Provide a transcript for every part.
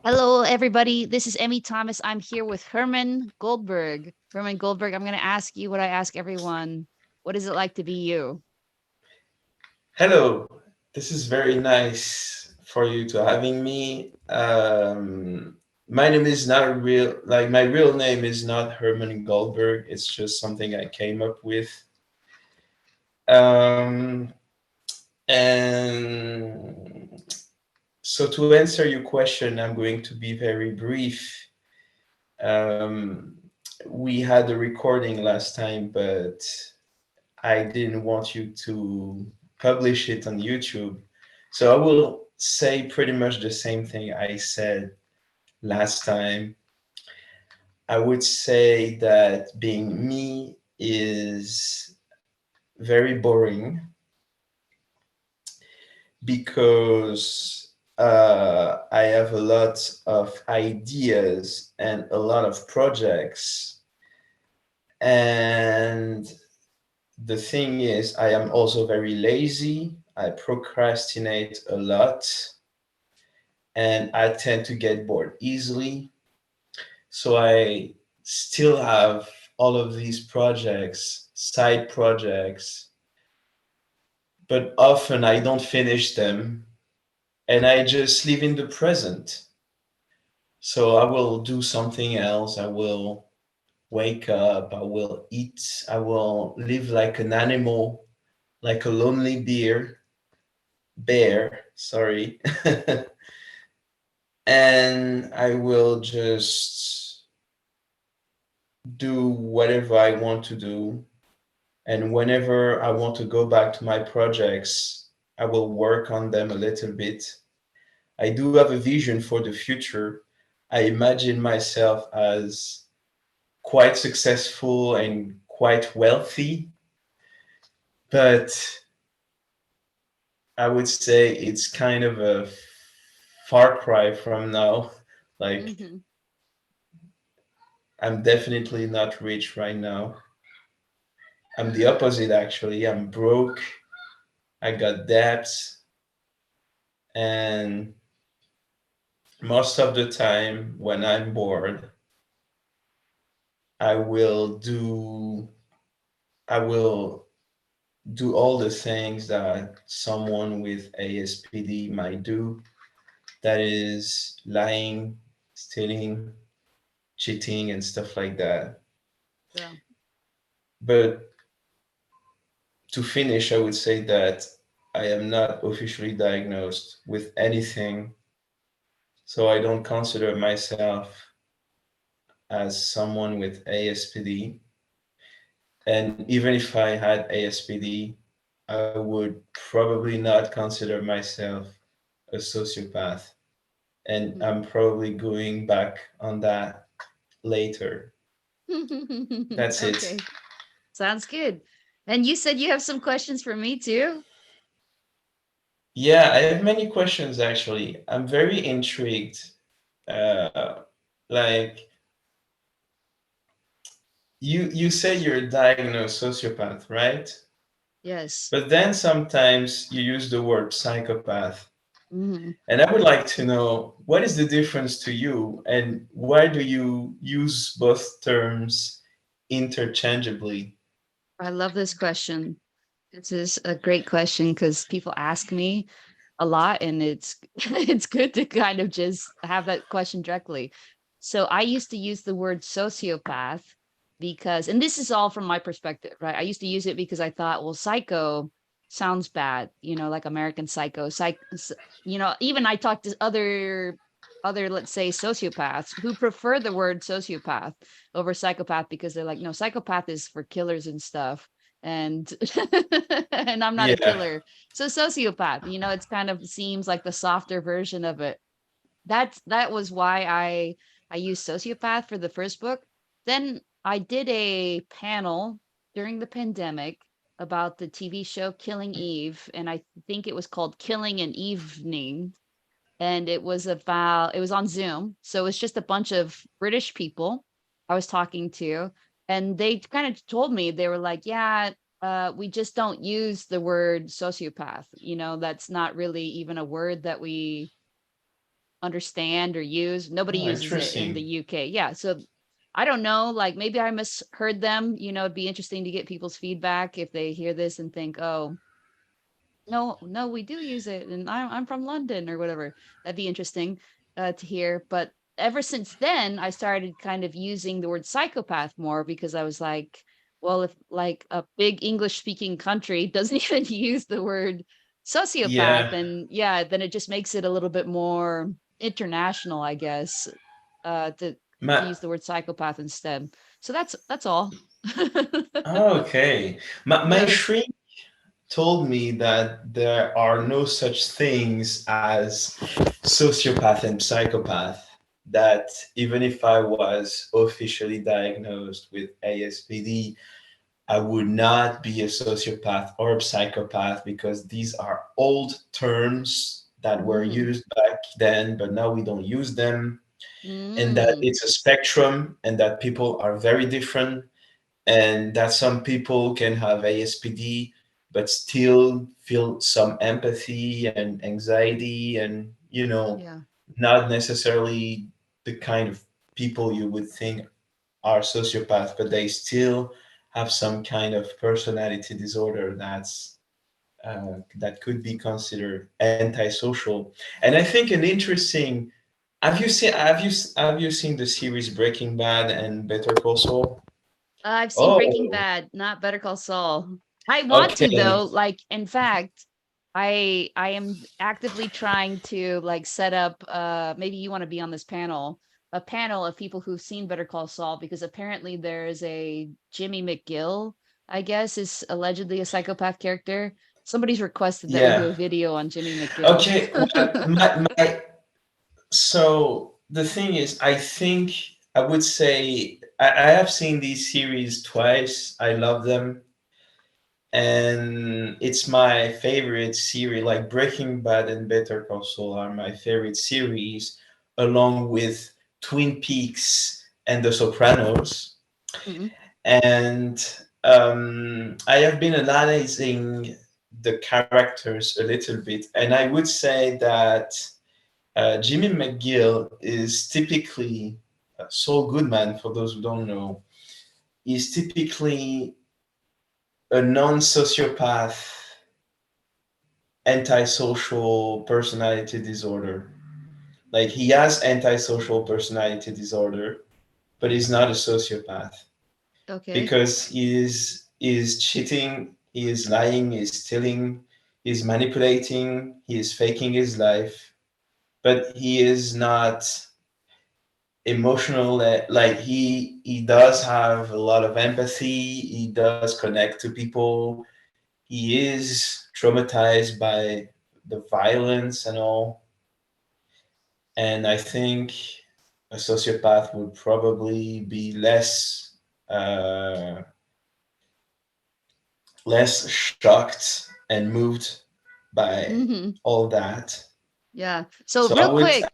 Hello, everybody. This is Emmy Thomas. I'm here with Herman Goldberg. Herman Goldberg, I'm going to ask you what I ask everyone. What is it like to be you? Hello, this is very nice for you to having me. My name is not real, like my real name is not Herman Goldberg. It's just something I came up with. Um, and so to answer your question, I'm going to be very brief. Um, we had a recording last time, but I didn't want you to publish it on YouTube. So I will say pretty much the same thing I said last time. I would say that being me is very boring because I have a lot of ideas and a lot of projects. And the thing is, I am also very lazy. I procrastinate a lot and I tend to get bored easily. So I still have all of these projects, side projects, but often I don't finish them and I just live in the present. So I will do something else. I will wake up, I will eat, I will live like an animal, like a lonely bear, sorry. And I will just do whatever I want to do. And whenever I want to go back to my projects, I will work on them a little bit. I do have a vision for the future. I imagine myself as quite successful and quite wealthy, but I would say it's kind of a far cry from now. Like, Hmm. I'm definitely not rich right now. I'm the opposite, actually. I'm broke. I got debts, and most of the time when I'm bored, I will do I will do all the things that someone with ASPD might do. That is lying, stealing, cheating, and stuff like that. Yeah. But to finish, I would say that I am not officially diagnosed with anything, so I don't consider myself as someone with ASPD. And even if I had ASPD, I would probably not consider myself a sociopath. And Mhm. I'm probably going back on that later. That's it. Okay. Sounds good. And you said you have some questions for me too? Yeah, I have many questions actually. I'm very intrigued. Uh, like you say you're a diagnosed sociopath, right? Yes. But then sometimes you use the word psychopath. Hmm. And I would like to know what is the difference to you and why do you use both terms interchangeably? I love this question. This is a great question because people ask me a lot and it's it's good to kind of just have that question directly. So I used to use the word sociopath because, and this is all from my perspective, right? I used to use it because I thought, well, psycho sounds bad, like American Psycho. Even I talked to other, let's say, sociopaths who prefer the word sociopath over psychopath because they're like, no, psychopath is for killers and stuff, and and I'm not a Yeah. killer. So sociopath, it's kind of seems like the softer version of it. That was why I used sociopath for the first book. Then I did a panel during the pandemic about the TV show Killing Eve, and I think it was called Killing an Evening, and it was on Zoom. So it was just a bunch of British people I was talking to, and they kind of told me, they were like, yeah, we just don't use the word sociopath. That's not really even a word that we understand or use. Nobody Oh, uses it in the interesting. UK. Yeah. So I don't know. Like maybe I misheard them. It'd be interesting to get people's feedback if they hear this and think, oh, no, no, we do use it, and I'm from London or whatever. That'd be interesting to hear. But ever since then, I started kind of using the word psychopath more because I was like, well, if like a big English speaking country doesn't even use the word sociopath, Yeah. and yeah, then it just makes it a little bit more international, I guess, to My, use the word psychopath instead. So that's all. okay. My Yeah. shrink told me that there are no such things as sociopath and psychopath. That even if I was officially diagnosed with ASPD, I would not be a sociopath or a psychopath because these are old terms that were Mm, used back then, but now we don't use them. And that mm, it's a spectrum and that people are very different and that some people can have ASPD but still feel some empathy and anxiety and yeah. not necessarily the kind of people you would think are sociopaths, but they still have some kind of personality disorder that could be considered antisocial. And I think an interesting have you seen the series Breaking Bad and Better Call Saul? I've seen Breaking Oh, Bad, not Better Call Saul. I want to okay. though. Like, in fact, I am actively trying to like set up. Maybe you want to be on this panel, a panel of people who've seen Better Call Saul, because apparently there is a Jimmy McGill. I guess is allegedly a psychopath character. Somebody's requested that we do Yeah. a video on Jimmy McGill. Okay. Well, so the thing is, I think I would say I have seen these series twice. I love them. And it's my favorite series. Like Breaking Bad and Better Call Saul are my favorite series, along with Twin Peaks and The Sopranos. Mhm. And I have been analyzing the characters a little bit, and I would say that Jimmy McGill is typically Saul Goodman. For those who don't know, is typically a non-sociopath antisocial personality disorder. Like he has antisocial personality disorder, but he's not a sociopath Okay. because he is cheating, he is lying, he is stealing, he is manipulating, he is faking his life, but he is not emotional. Like he does have a lot of empathy, he does connect to people, he is traumatized by the violence and all. And I think a sociopath would probably be less shocked and moved by Hmm. all that. Yeah. So So real quick,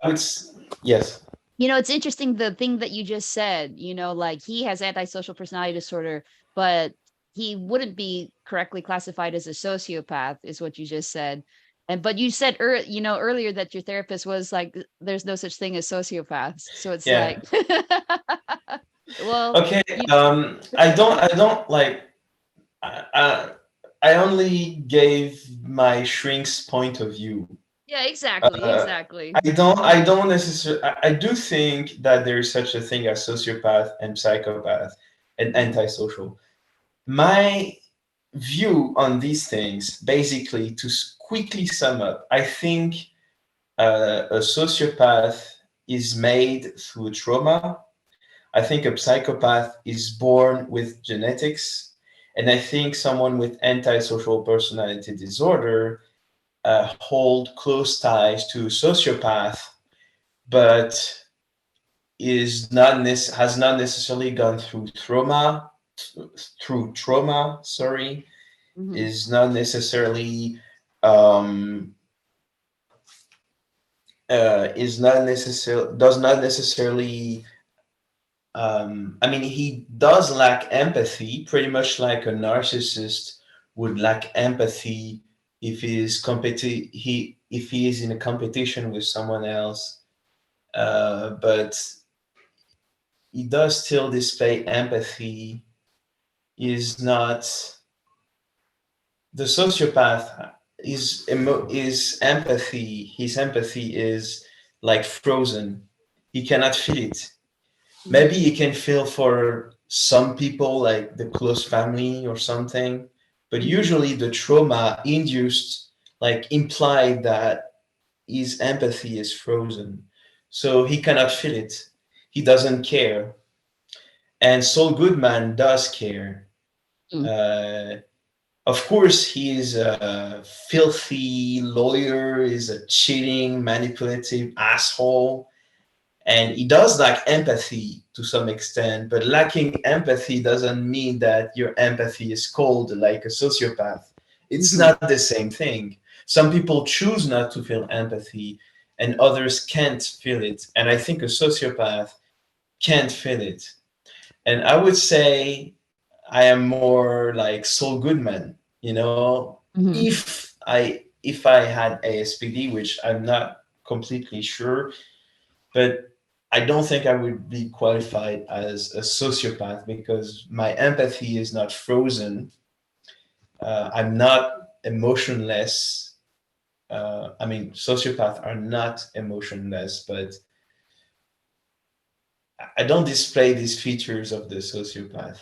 yes, it's interesting the thing that you just said, like he has antisocial personality disorder, but he wouldn't be correctly classified as a sociopath, is what you just said. And but you said earlier that your therapist was like, there's no such thing as sociopaths. So it's yeah, like, well, okay. you I don't like. I, I only gave my shrink's point of view. yeah, exactly, Uh, exactly. I don't necessarily. I do think that there is such a thing as sociopath and psychopath and Hmm. antisocial. My view on these things, basically, to quickly sum up, I think a sociopath is made through trauma. I think a psychopath is born with genetics. And I think someone with antisocial personality disorder hold close ties to a sociopath, but has not necessarily gone through trauma. Sorry, Hmm. is not necessarily um, does not necessarily I mean, he does lack empathy, pretty much like a narcissist would lack empathy if he is in a competition with someone else. but he does still display empathy. Is not the sociopath. Is empathy. His empathy is like frozen. He cannot feel it. Maybe Mhm. he can feel for some people, like the close family or something, but Mhm. usually the trauma induced, like implied that his empathy is frozen. So he cannot feel it. He doesn't care. And Saul Goodman does care. Mm. Uh, of course, he is a filthy lawyer, is a cheating, manipulative asshole, and he does lack empathy to some extent, but lacking empathy doesn't mean that your empathy is cold like a sociopath. It's Mhm. not the same thing. Some people choose not to feel empathy and others can't feel it. And I think a sociopath can't feel it. And I would say I am more like Saul Goodman, you know, Mhm. if I had ASPD, which I'm not completely sure, but I don't think I would be qualified as a sociopath because my empathy is not frozen. I'm not emotionless. I mean, sociopaths are not emotionless, but I don't display these features of the sociopath.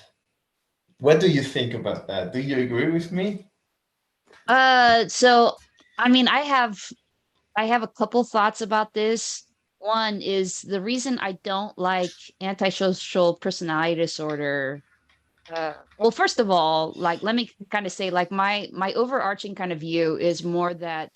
What do you think about that? Do you agree with me? So I mean, I have a couple thoughts about this. One is the reason I don't like antisocial personality disorder. Well, first of all, like let me kind of say, like my overarching kind of view is more that,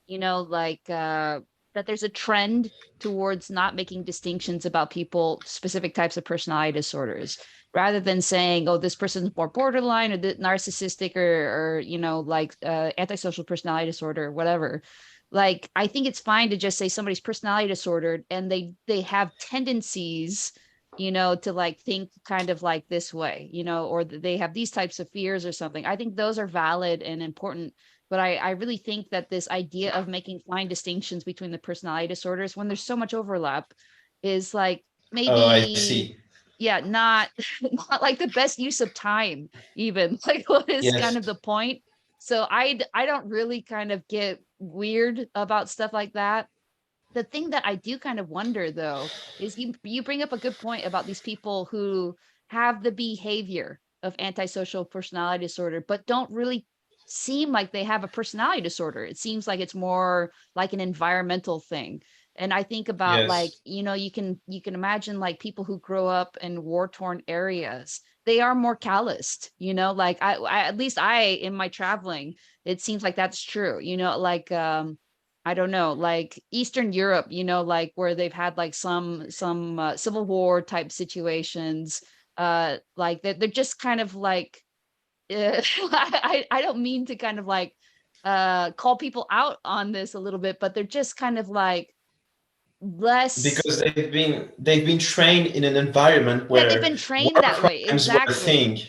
like that there's a trend towards not making distinctions about people, specific types of personality disorders, rather than saying, oh, this person's more borderline or narcissistic or like antisocial personality disorder or whatever. Like I think it's fine to just say somebody's personality disordered and they have tendencies to like think kind of like this way, or they have these types of fears or something. I think those are valid and important. But I really think that this idea of making fine distinctions between the personality disorders when there's so much overlap is like Oh, I maybe, see. yeah, not not like the best use of time, even. Like what is kind Yes. of the point? So I don't really kind of get weird about stuff like that. The thing that I do kind of wonder though is you bring up a good point about these people who have the behavior of antisocial personality disorder, but don't really seem like they have a personality disorder. It seems like it's more like an environmental thing. And I think about like, Yes. you can imagine like people who grow up in war-torn areas. They are more calloused, like I at least I in my traveling, it seems like that's true. Like I don't know, like Eastern Europe, like where they've had like some civil war type situations. Like they're just kind of like I don't mean to kind of like call people out on this a little bit, but they're just kind of like less. Because they've been trained in an environment Yeah, they've where been trained war that way. crimes were a Exactly. thing.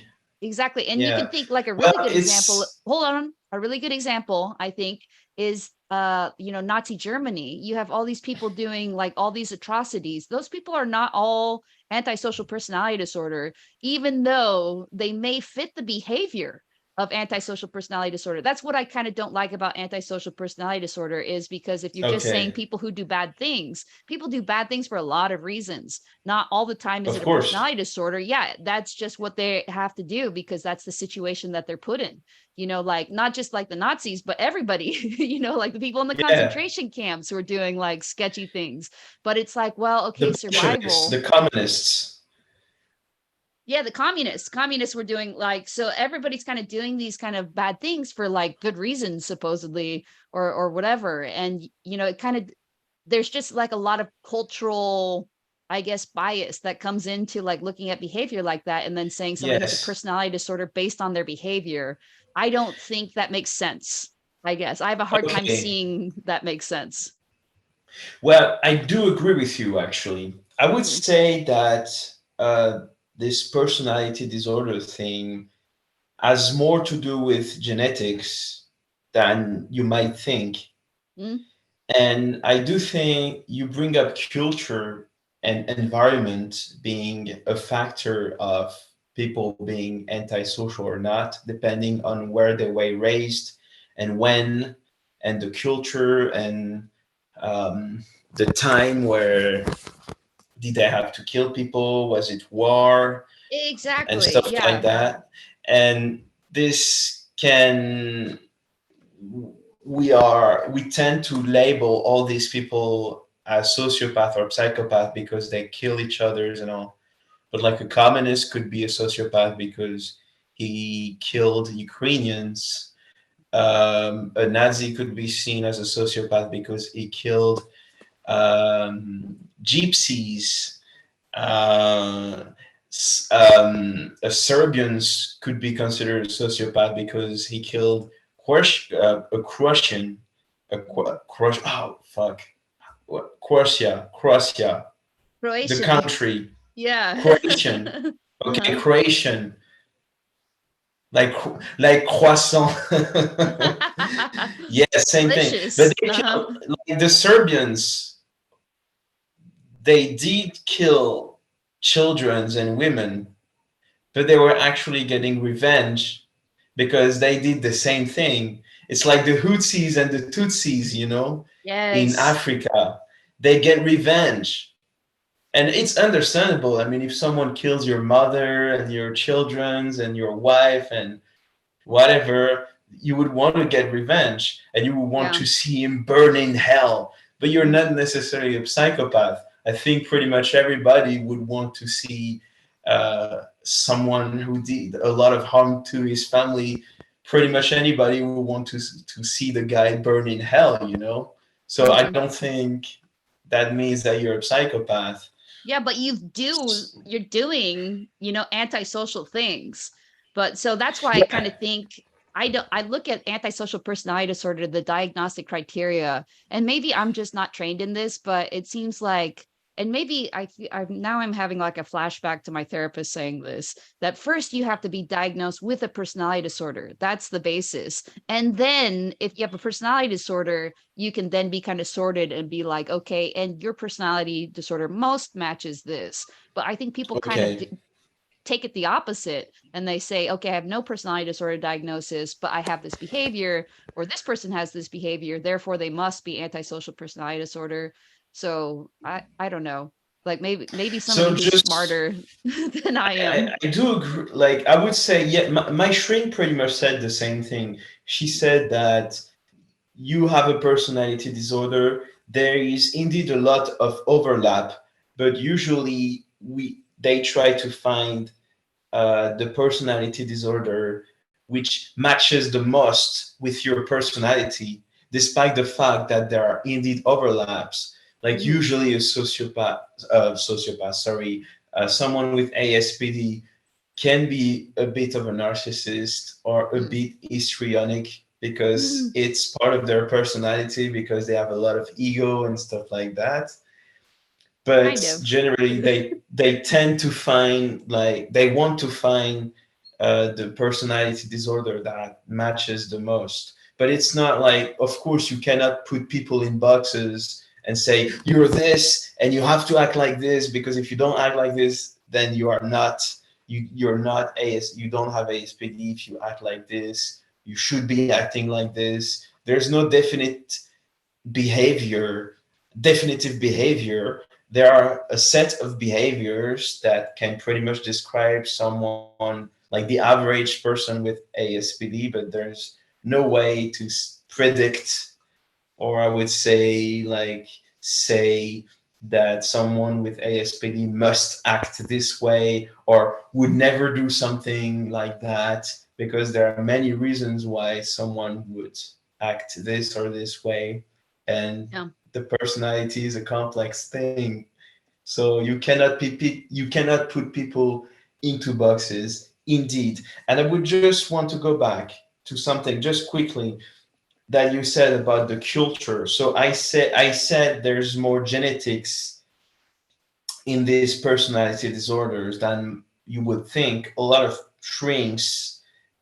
Exactly. And you can Yeah. think like a really Well, good example. it's Hold on. A really good example, I think, is Nazi Germany. You have all these people doing like all these atrocities. Those people are not all antisocial personality disorder, even though they may fit the behavior of antisocial personality disorder. That's what I kind of don't like about antisocial personality disorder is because if you're just saying okay. people who do bad things, people do bad things for a lot of reasons. Not all the time is it Of a course. personality disorder. Yeah, that's just what they have to do because that's the situation that they're put in. Like not just like the Nazis, but everybody, like the people in the Yeah. concentration camps who are doing like sketchy things. But it's like, well, The okay, Bolsheviks, survival. the communists. Yeah, the communists were doing like, so everybody's kind of doing these kind of bad things for like good reasons supposedly, or whatever. And it kind of, there's just like a lot of cultural, I guess, bias that comes into like looking at behavior like that and then saying somebody has a Yes. personality disorder based on their behavior. I don't think that makes sense. I guess I have a hard time Okay. seeing that makes sense. Well, I do agree with you, actually. I would Mhm. say that uh, this personality disorder thing has more to do with genetics than you might think. Mm. And I do think you bring up culture and environment being a factor of people being antisocial or not, depending on where they were raised and when, and the culture and the time where did they have to kill people? Was it war and Exactly. stuff like Yeah. that? And this can we tend to label all these people as sociopath or psychopath because they kill each others and all. But like a communist could be a sociopath because he killed Ukrainians. A Nazi could be seen as a sociopath because he killed gypsies. Uh, a Serbians could be considered a sociopath because he killed a Croatian, Croatian. Oh fuck, what? Croatia, the Croatian. country, Yeah. Croatian. Okay, Uh-huh. Croatian, like croissant. Yeah, same thing. But Delicious. they Uh-huh. killed like the Serbians. They did kill children and women, but they were actually getting revenge because they did the same thing. It's like the Hutsis and the Tutsis, in Yes. Africa. They get revenge. And it's understandable. I mean, if someone kills your mother and your children's and your wife and whatever, you would want to get revenge and you would want Yeah. to see him burn in hell. But you're Mhm. not necessarily a psychopath. I think pretty much everybody would want to see someone who did a lot of harm to his family. Pretty much anybody would want to see the guy burn in hell. So I Mhm. don't think that means that you're a psychopath. Yeah, but you're doing, antisocial things. But so that's why I kind Yeah. of think I look at antisocial personality disorder, the diagnostic criteria, and maybe I'm just not trained in this, but it seems like, and maybe now I'm having like a flashback to my therapist saying this, that first you have to be diagnosed with a personality disorder. That's the basis. And then if you have a personality disorder, you can then be kind of sorted and be like, okay, and your personality disorder most matches this. But I think people kind of Okay. take it the opposite and they say, okay, I have no personality disorder diagnosis, but I have this behavior, or this person has this behavior, therefore they must be antisocial personality disorder. So I don't know. Like maybe somebody So who's just smarter than I am. I do agree. Like, I would say, yeah, my shrink pretty much said the same thing. She said that you have a personality disorder. There is indeed a lot of overlap, but usually they try to find the personality disorder which matches the most with your personality, despite the fact that there are indeed overlaps. Like Mhm. usually a sociopath, sorry, someone with ASPD can be a bit of a narcissist or a Mm. bit histrionic because Mm. it's part of their personality because they have a lot of ego and stuff like that. But Kind of. generally they tend to find, like, they want to find the personality disorder that matches the most. But it's not like, of course you cannot put people in boxes and say you're this and you have to act like this, because if you don't act like this, then you're not AS, you don't have ASPD. If you act like this, you should be acting like this. There's no behavior definitive behavior. There are a set of behaviors that can pretty much describe someone, like the average person with ASPD, but there's no way to predict, or I would say, like, say that someone with ASPD must act this way or would never do something like that, because there are many reasons why someone would act this or this way. And Yeah. the personality is a complex thing. So you cannot put people into boxes, indeed. And I would just want to go back to something just quickly that you said about the culture. So I said there's more genetics in these personality disorders than you would think. A lot of shrinks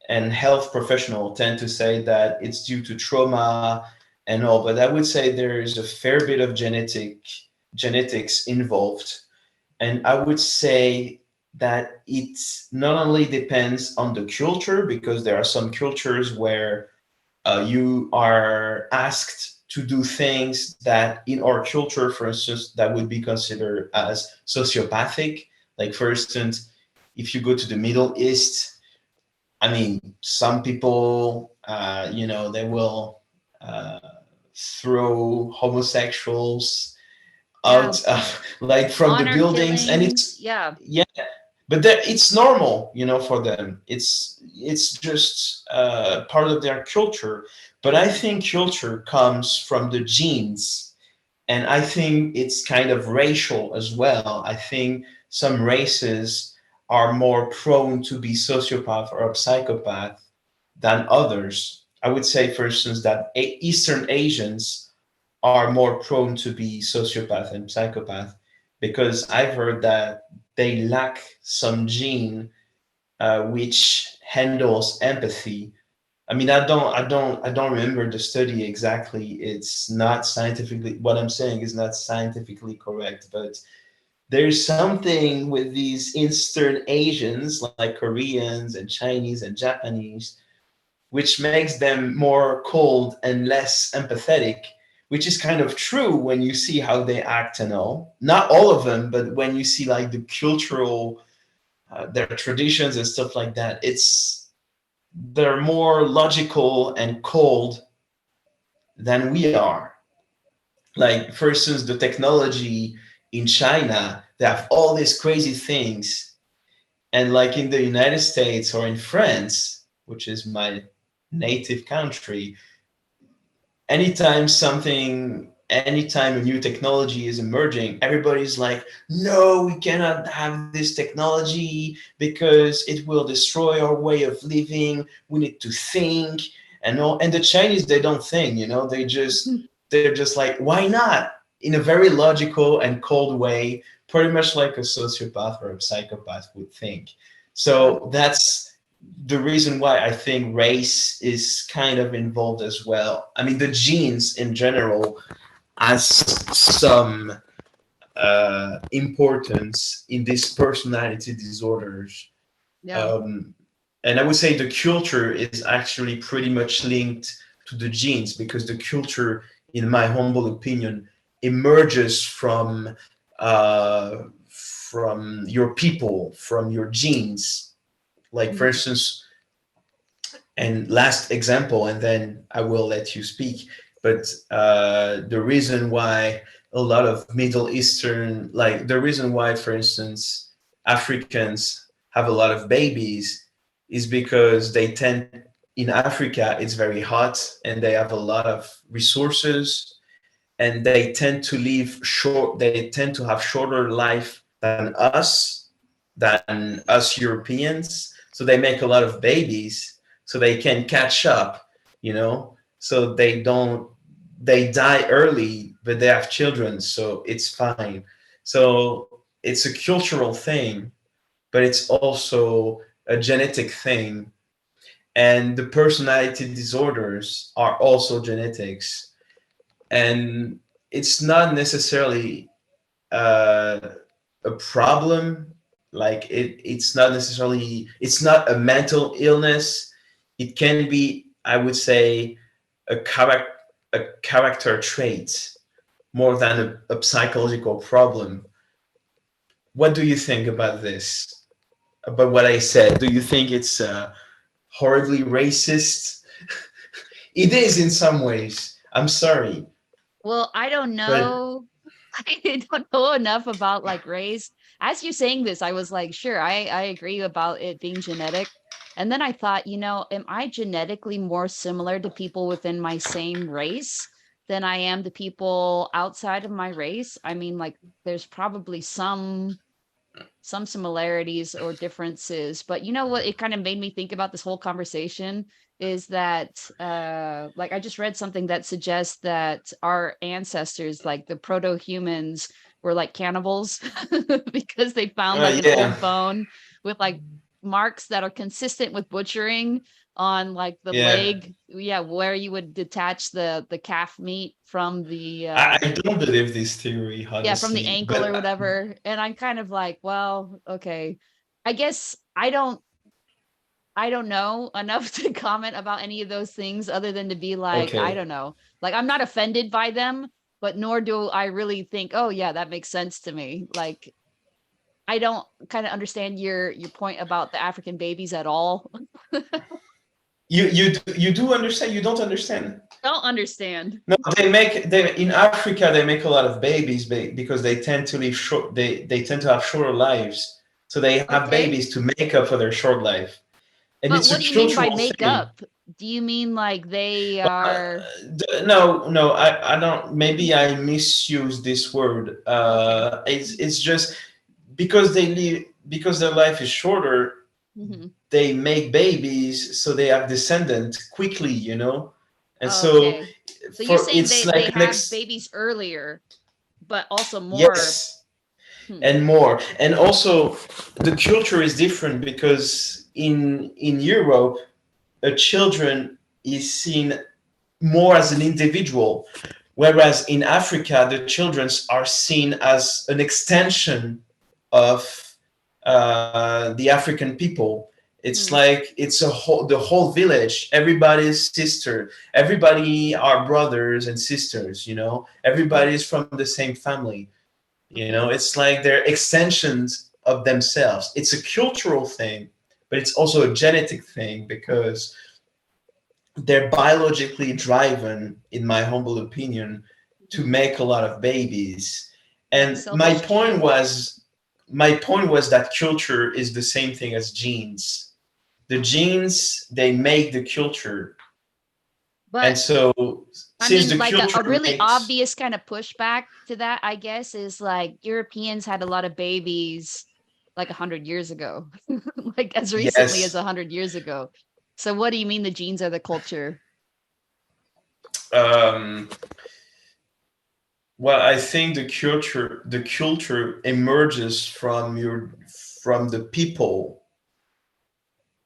and health professionals tend to say that it's due to trauma and all, but I would say there is a fair bit of genetics involved. And I would say that it not only depends on the culture, because there are some cultures where you are asked to do things that in our culture, for instance, that would be considered as sociopathic. Like, for instance, if you go to the Middle East, I mean, some people, they will uh, throw homosexuals Yeah. out, like from the Honor buildings, and killings. it's, Yeah. yeah, but it's normal, for them. It's just part of their culture. But I think culture comes from the genes, and I think it's kind of racial as well. I think some races are more prone to be sociopath or a psychopath than others. I would say, for instance, that Eastern Asians are more prone to be sociopath and psychopath, because I've heard that they lack some gene which handles empathy. I mean, I don't remember the study exactly. It's not scientifically, what I'm saying is not scientifically correct, but there's something with these Eastern Asians, like Koreans and Chinese and Japanese, which makes them more cold and less empathetic, which is kind of true when you see how they act and all. Not all of them, but when you see like the cultural, their traditions and stuff like that, they're more logical and cold than we are. Like, for instance, the technology in China, they have all these crazy things, and like in the United States or in France, which is my native country, anytime a new technology is emerging, everybody's like, no, we cannot have this technology because it will destroy our way of living. We need to think and all. And the Chinese, they don't think, they're just like, why not? In a very logical and cold way, pretty much like a sociopath or a psychopath would think. Yeah. So that's the reason why I think race is kind of involved as well. I mean, the genes in general has some importance in these personality disorders. Yeah. Um, and I would say the culture is actually pretty much linked to the genes, because the culture, in my humble opinion, emerges from your people, from your genes. Like, for Mhm. instance, and last example, and then I will let you speak. But the reason why a lot of Middle Eastern, like the reason why, for instance, Africans have a lot of babies is because they tend, in Africa, it's very hot and they have a lot of resources, and they tend to have shorter life than us Europeans. So they make a lot of babies so they can catch up, So they die early, but they have children, so it's fine. So it's a cultural thing, but it's also a genetic thing. And the personality disorders are also genetics. And it's not necessarily uh, a problem. Like, it's not a mental illness. It can be, I would say, a character trait more than a psychological problem. What do you think about this, about what I said? Do you think it's horribly racist? It is in some ways. I'm sorry, Well, I don't but know. I don't know enough about like race. As you're saying this, I was like, sure, I agree about it being genetic. And then I thought, am I genetically more similar to people within my same race than I am to people outside of my race? I mean, like, there's probably some similarities or differences, but you know what it kind of made me think about this whole conversation is that like I just read something that suggests that our ancestors, like the proto-humans, were like cannibals because they found like an yeah. old bone with like marks that are consistent with butchering on like the Yeah. leg, yeah, where you would detach the calf meat from the I don't believe this theory, yeah, from the honestly. ankle or But whatever. And I'm kind of like, well, okay. I guess I don't know enough to comment about any of those things other than to be like, I okay. don't know. Like I'm not offended by them, but nor do I really think, oh yeah, that makes sense to me. Like I don't kind of understand your point about the African babies at all. You do understand? You don't understand? Don't understand. No, they in Africa they make a lot of babies because they tend to live short. They tend to have shorter lives, so they have Okay. babies to make up for their short life, and But it's what a do you mean by cultural make thing. up? Do you mean like they Uh, are no, no, I don't. Maybe I misuse this word. okay? It's just because they live because their life is shorter. Hmm. They make babies, so they have descendants quickly. And so Okay. So you're for saying it's they like an have babies earlier, but also more. yes, Hmm. and more, and also the culture is different because in Europe a children is seen more as an individual, whereas in Africa the children are seen as an extension of the African people. It's Hmm. like it's the whole village, everybody's sister, everybody are brothers and sisters, Hmm. everybody's from the same family. It's like they're extensions of themselves. It's a cultural thing, but it's also a genetic thing because they're biologically driven, in my humble opinion, to Hmm. make a lot of babies. Like a And selfish gene. my point was that culture is the same thing as genes. The genes, they make the culture. And But so I since mean, the like a culture really makes obvious kind of pushback to that, I guess, is like Europeans had a lot of babies like 100 years ago, like as recently as yes, 100 years ago. So what do you mean the genes are the culture? um, well, I think the culture emerges from the people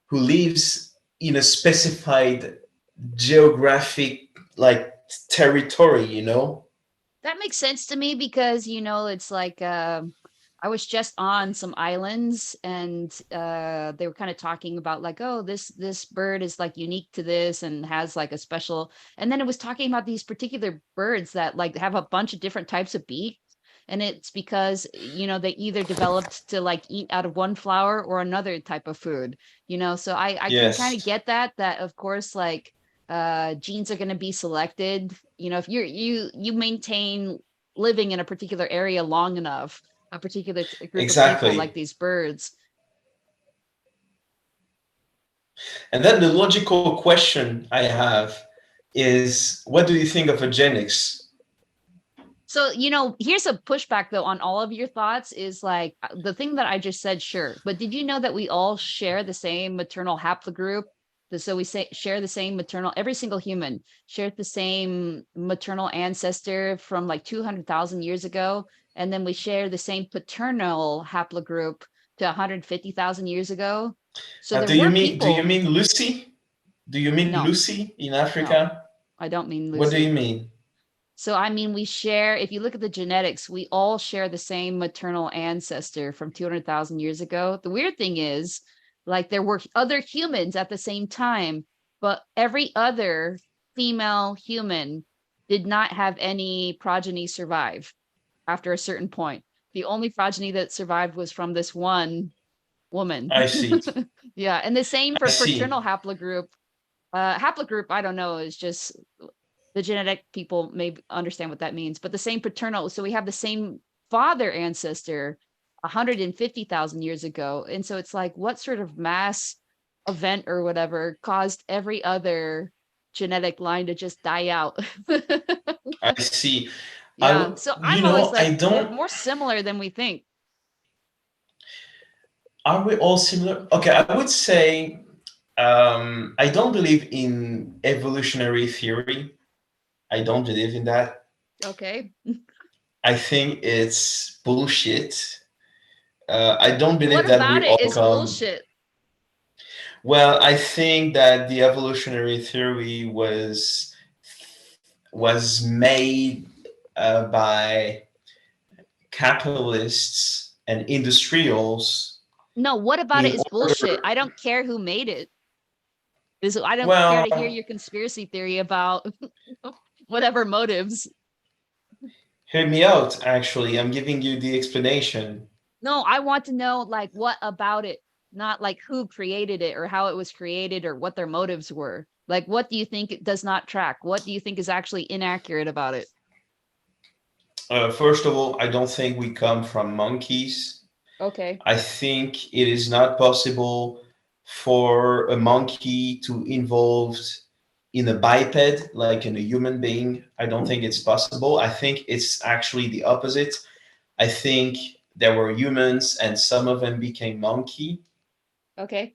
who lives in a specified geographic like territory. That makes sense to me because it's like I was just on some islands and they were kind of talking about like, oh, this bird is like unique to this and has like a special, and then it was talking about these particular birds that like have a bunch of different types of beaks, and it's because they either developed to like eat out of one flower or another type of food. So I can kind of Yes, get that of course, like genes are going to be selected. If you maintain living in a particular area long enough, a particular group of people like exactly. these birds. And then the logical question I have is, what do you think of eugenics? So, here's a pushback though on all of your thoughts is like the thing that I just said, sure. But did you know that we all share the same maternal haplogroup? So we say share the same maternal, every single human shared the same maternal ancestor from like 200,000 years ago. And then we share the same paternal haplogroup to 150,000 years ago. So there Do you were mean do you people. mean Lucy? Do you mean No, Lucy in no, Africa? I don't mean What do you Lucy. mean? So, I mean, we share, if you look at the genetics, we all share the same maternal ancestor from 200,000 years ago. The weird thing is, like, there were other humans at the same time, but every other female human did not have any progeny survive after a certain point. The only progeny that survived was from this one woman. I see. Yeah. And the same I for see. paternal haplogroup. Haplogroup, I don't know, is just the genetic people may understand what that means, but the same paternal, so we have the same father ancestor 150,000 years ago. And so it's like, what sort of mass event or whatever caused every other genetic line to just die out? I see. Yeah. So I'm always I like, we're don't. more similar than we think. Are we all similar? Okay, I would say I don't believe in evolutionary theory. I don't believe in that. Okay. I think it's bullshit. I don't What believe that about we it all is come. bullshit? Well, I think that the evolutionary theory was made by capitalists and industrials No, what about it in is bullshit. order. I don't care who made it. I don't care Well, to hear your conspiracy theory about whatever motives. hear me out. Actually, I'm giving you the explanation. No, I want to know like what about it, not like who created it or how it was created or what their motives were. Like what do you think it does not track? What do you think is actually inaccurate about it? First of all, I don't think we come from monkeys. Okay. I think it is not possible for a monkey to evolve in a biped, like in a human being. I don't think it's possible. I think it's actually the opposite. I think there were humans and some of them became monkey. Okay.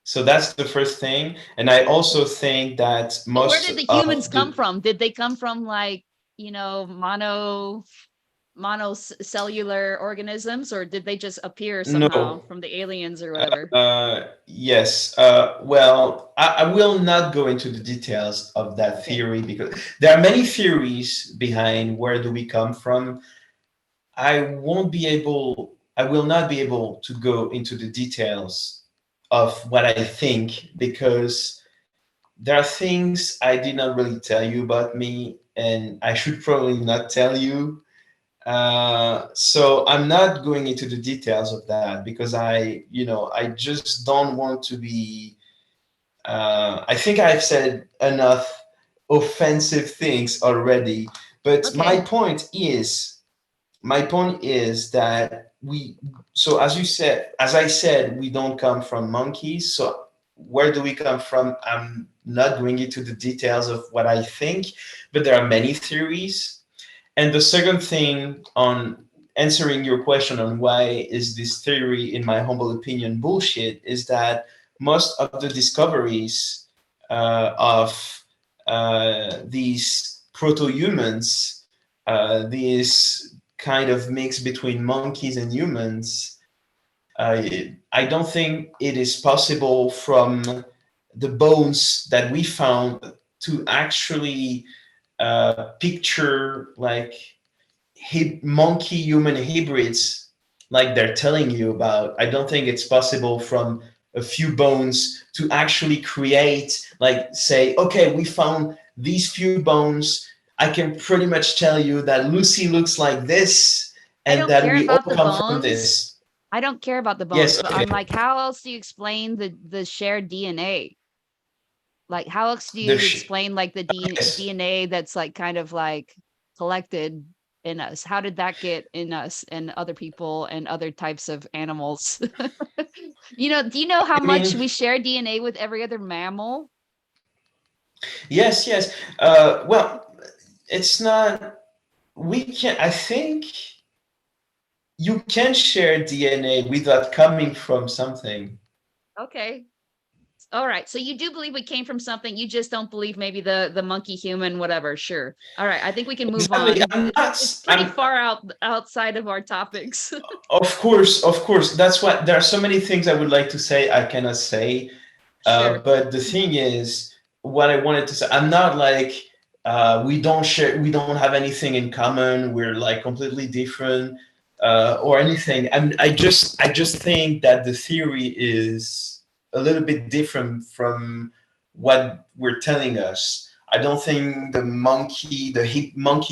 So that's the first thing. And I also think that But where most did the humans of come the from? Did they come from like, monocellular organisms, or did they just appear somehow no. from the aliens or whatever? Yes. Well, I will not go into the details of that Okay. theory because there are many theories behind where do we come from. I will not be able to go into the details of what I think because there are things I did not really tell you about me, and I should probably not tell you. So I'm not going into the details of that because I just don't want to be. I think I've said enough offensive things already. But Okay. my point is that so as you said, as I said, we don't come from monkeys. So where do we come from? I'm not going into the details of what I think, but there are many theories. And the second thing on answering your question on why is this theory, in my humble opinion, bullshit, is that most of the discoveries of these proto-humans, these kind of mix between monkeys and humans, I don't think it is possible from the bones that we found to actually picture like monkey human hybrids like they're telling you about. I don't think it's possible from a few bones to actually create, like, say, okay, we found these few bones. I can pretty much tell you that Lucy looks like this I and don't that care we all about the come from bones. this. I don't care about the bones, Yes, but okay. I'm like, how else do you explain the shared DNA? Like, how else do The you sh- explain like the yes. DNA that's like kind of like collected in us? How did that get in us and other people and other types of animals? Do you know how I much mean, we share DNA with every other mammal? yes, yes. Well, it's not. We can. I think you can share DNA without coming from something. Okay. All right. So you do believe we came from something. You just don't believe maybe the monkey human, whatever. Sure. All right. I think we can move Exactly. on. I'm It's not. pretty far outside of our topics. Of course. That's what. There are so many things I would like to say I cannot say. Sure. But the thing is, what I wanted to say, I'm not like we don't share, we don't have anything in common. We're like completely different or anything. I just think that the theory is a little bit different from what we're telling us. I don't think the monkey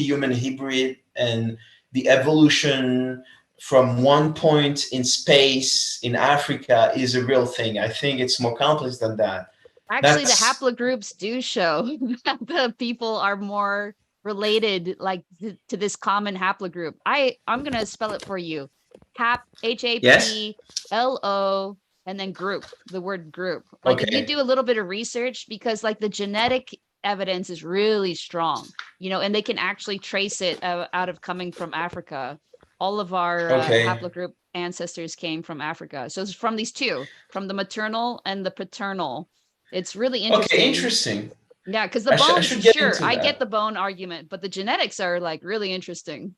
human hybrid and the evolution from one point in space in Africa is a real thing. I think it's more complex than that. Actually, the That's haplogroups do show that the people are more related, like to this common haplogroup. I'm gonna spell it for you. yes. HAPLO, and then group. The word group. Like if you Okay. do a little bit of research, because like the genetic evidence is really strong, and they can actually trace it out of coming from Africa. All of our Okay. haplogroup ancestors came from Africa. So it's from these two, from the maternal and the paternal. It's really Okay. interesting. Interesting. Yeah, because the I bones, should get sure, into I get that. the bone argument, but the genetics are like really interesting.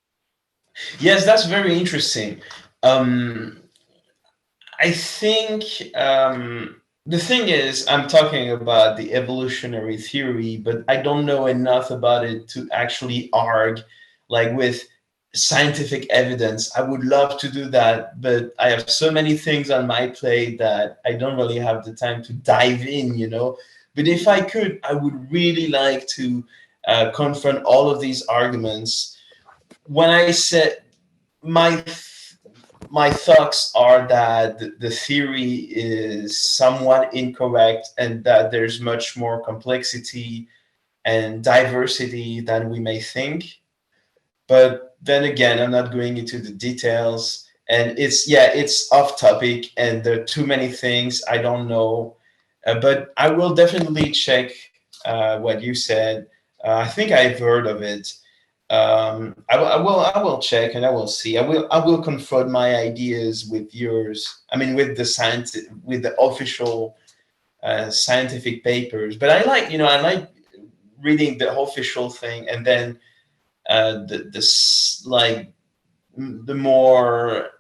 Yes, that's very interesting. Um, I think. the thing is, I'm talking about the evolutionary theory, but I don't know enough about it to actually argue like with scientific evidence. I would love to do that, but I have so many things on my plate that I don't really have the time to dive in, you know. But if I could, I would really like to confront all of these arguments. When I said my my thoughts are that the theory is somewhat incorrect and that there's much more complexity and diversity than we may think. But then again, I'm not going into the details. And it's, yeah, it's off topic and there are too many things I don't know. But I will definitely check what you said. I think I've heard of it. I will check and I will see. I will confront my ideas with yours. I mean, with the science, with the official scientific papers. But I like reading the official thing and then like the more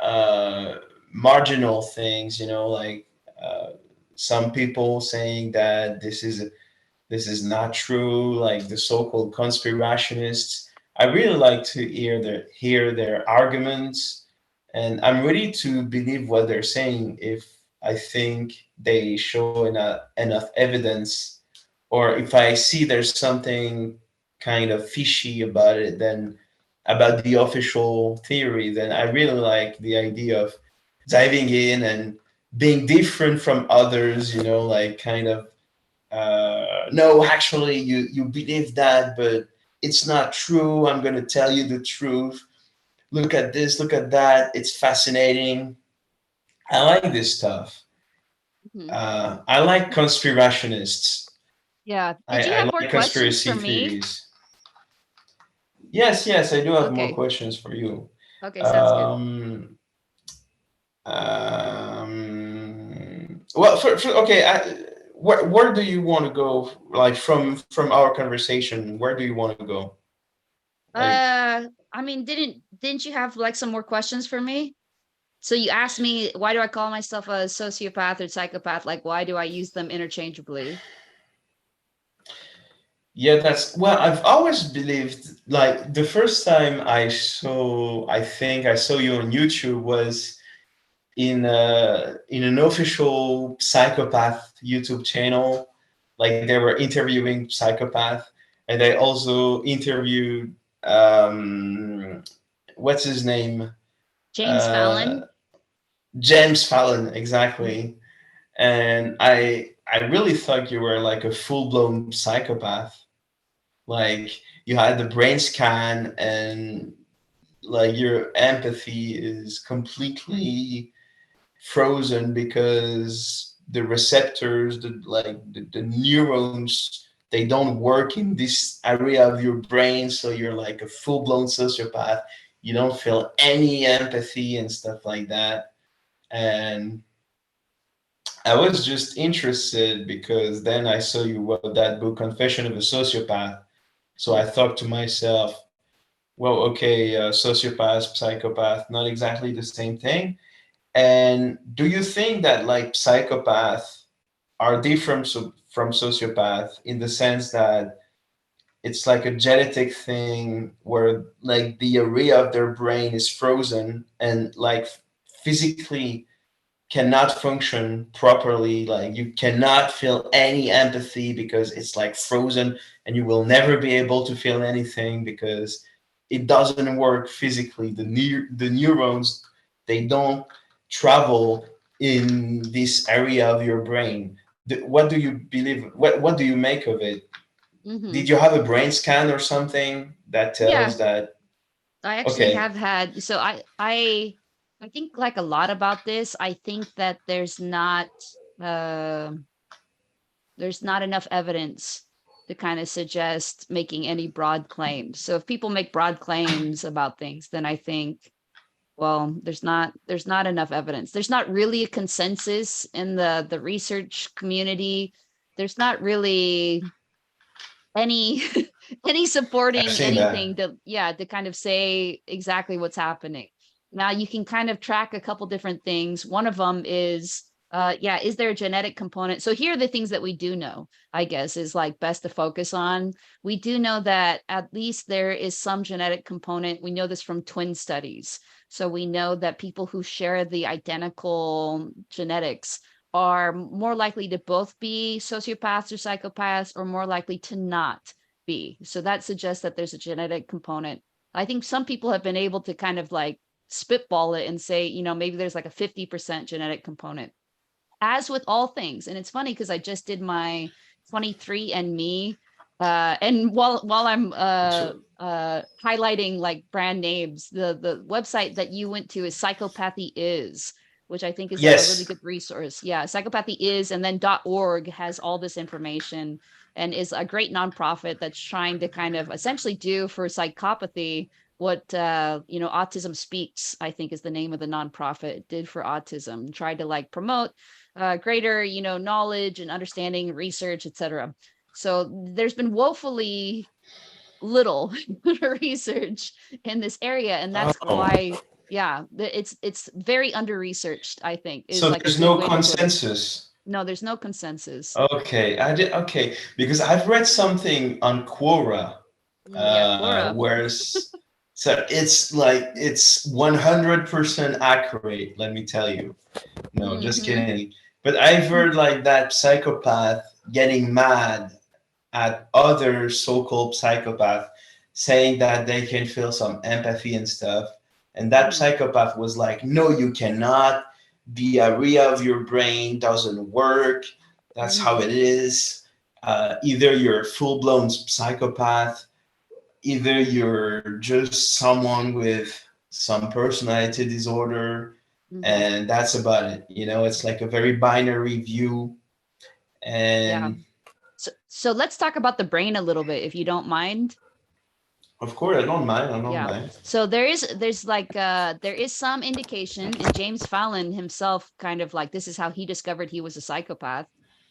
marginal things. Like some people saying that this is not true, like the so-called conspirationists. I really like to hear their arguments, and I'm ready to believe what they're saying if I think they show enough evidence, or if I see there's something kind of fishy about it, then about the official theory, then I really like the idea of diving in and being different from others, like kind of no, actually, you believe that, but it's not true. I'm going to tell you the truth. Look at this, look at that. It's fascinating. I like this stuff. Mhm. I like conspirationists. Yeah. Did you I have more like questions for conspiracy me? theories. Yes, yes, I do have more Okay. questions for you. Okay, sounds good. Um, well, okay, where do you want to go? Like from our conversation, where do you want to go? Like, I mean, didn't you have like some more questions for me? So you asked me, why do I call myself a sociopath or psychopath? Like, why do I use them interchangeably? yeah, well, I've always believed, like the first time I think I saw you on YouTube was in an official psychopath YouTube channel. Like they were interviewing psychopath, and they also interviewed what's his name? James Uh, Fallon? James Fallon, Mhm. exactly. And I really thought you were like a full blown psychopath. Like you had the brain scan and like your empathy is completely frozen because the receptors, the neurons, they don't work in this area of your brain. So you're like a full blown sociopath. You don't feel any empathy and stuff like that. And I was just interested because then I saw you wrote that book, Confession of a Sociopath. So I thought to myself, well, okay, sociopath, psychopath, not exactly the same thing. And do you think that like psychopaths are different from sociopath in the sense that it's like a genetic thing where like the area of their brain is frozen and like physically cannot function properly, like you cannot feel any empathy because it's like frozen, and you will never be able to feel anything because it doesn't work physically. The neurons, they don't travel in this area of your brain. What do you believe, what do you make of it? Mm-hmm. Did you have a brain scan or something that Yeah, tells that? I actually Okay. have had. So I think like a lot about this. I think that uh, there's not enough evidence to kind of suggest making any broad claims. So if people make broad claims about things, then I think, well, there's not enough evidence. There's not really a consensus in the research community. There's not really any any I've supporting seen that. anything to, yeah, to kind of say exactly what's happening. Now you can kind of track a couple different things. One of them is Yeah, is there a genetic component? So here are the things that we do know, I guess, is like best to focus on. We do know that at least there is some genetic component. We know this from twin studies. So we know that people who share the identical genetics are more likely to both be sociopaths or psychopaths, or more likely to not be. So that suggests that there's a genetic component. I think some people have been able to kind of like spitball it and say, maybe there's like a 50% genetic component, as with all things. And it's funny because I just did my 23andMe, and while I'm So highlighting like brand names, the website that you went to is Psychopathy is, which I think is a really yes. good resource. Yeah, Psychopathy is, and then .org has all this information, and is a great nonprofit that's trying to kind of essentially do for psychopathy what Autism Speaks, I think, is the name of the nonprofit, did for autism. Tried to like promote greater, knowledge and understanding, research, etc. So there's been woefully little research in this area, and that's Oh, why, yeah, it's very under researched, I think, is so like a there's good no way to put it. consensus. No, there's no consensus. Okay, I did. Okay, because I've read something on Quora, Yeah, Quora. where so it's like it's 100% accurate. Let me tell you. No, just Hmm. kidding. But I've heard like that psychopath getting mad at other so-called psychopath, saying that they can feel some empathy and stuff. And that Hmm. psychopath was like, "No, you cannot. The area of your brain doesn't work. That's how Hmm. it is. Either you're a full-blown psychopath, either you're just someone with some personality disorder, Hmm. and that's about it. It's like a very binary view. Yeah. And So let's talk about the brain a little bit, if you don't mind. of course, I don't mind. I don't Yeah. mind. So there's like there is some indication, and James Fallon himself kind of like, this is how he discovered he was a psychopath,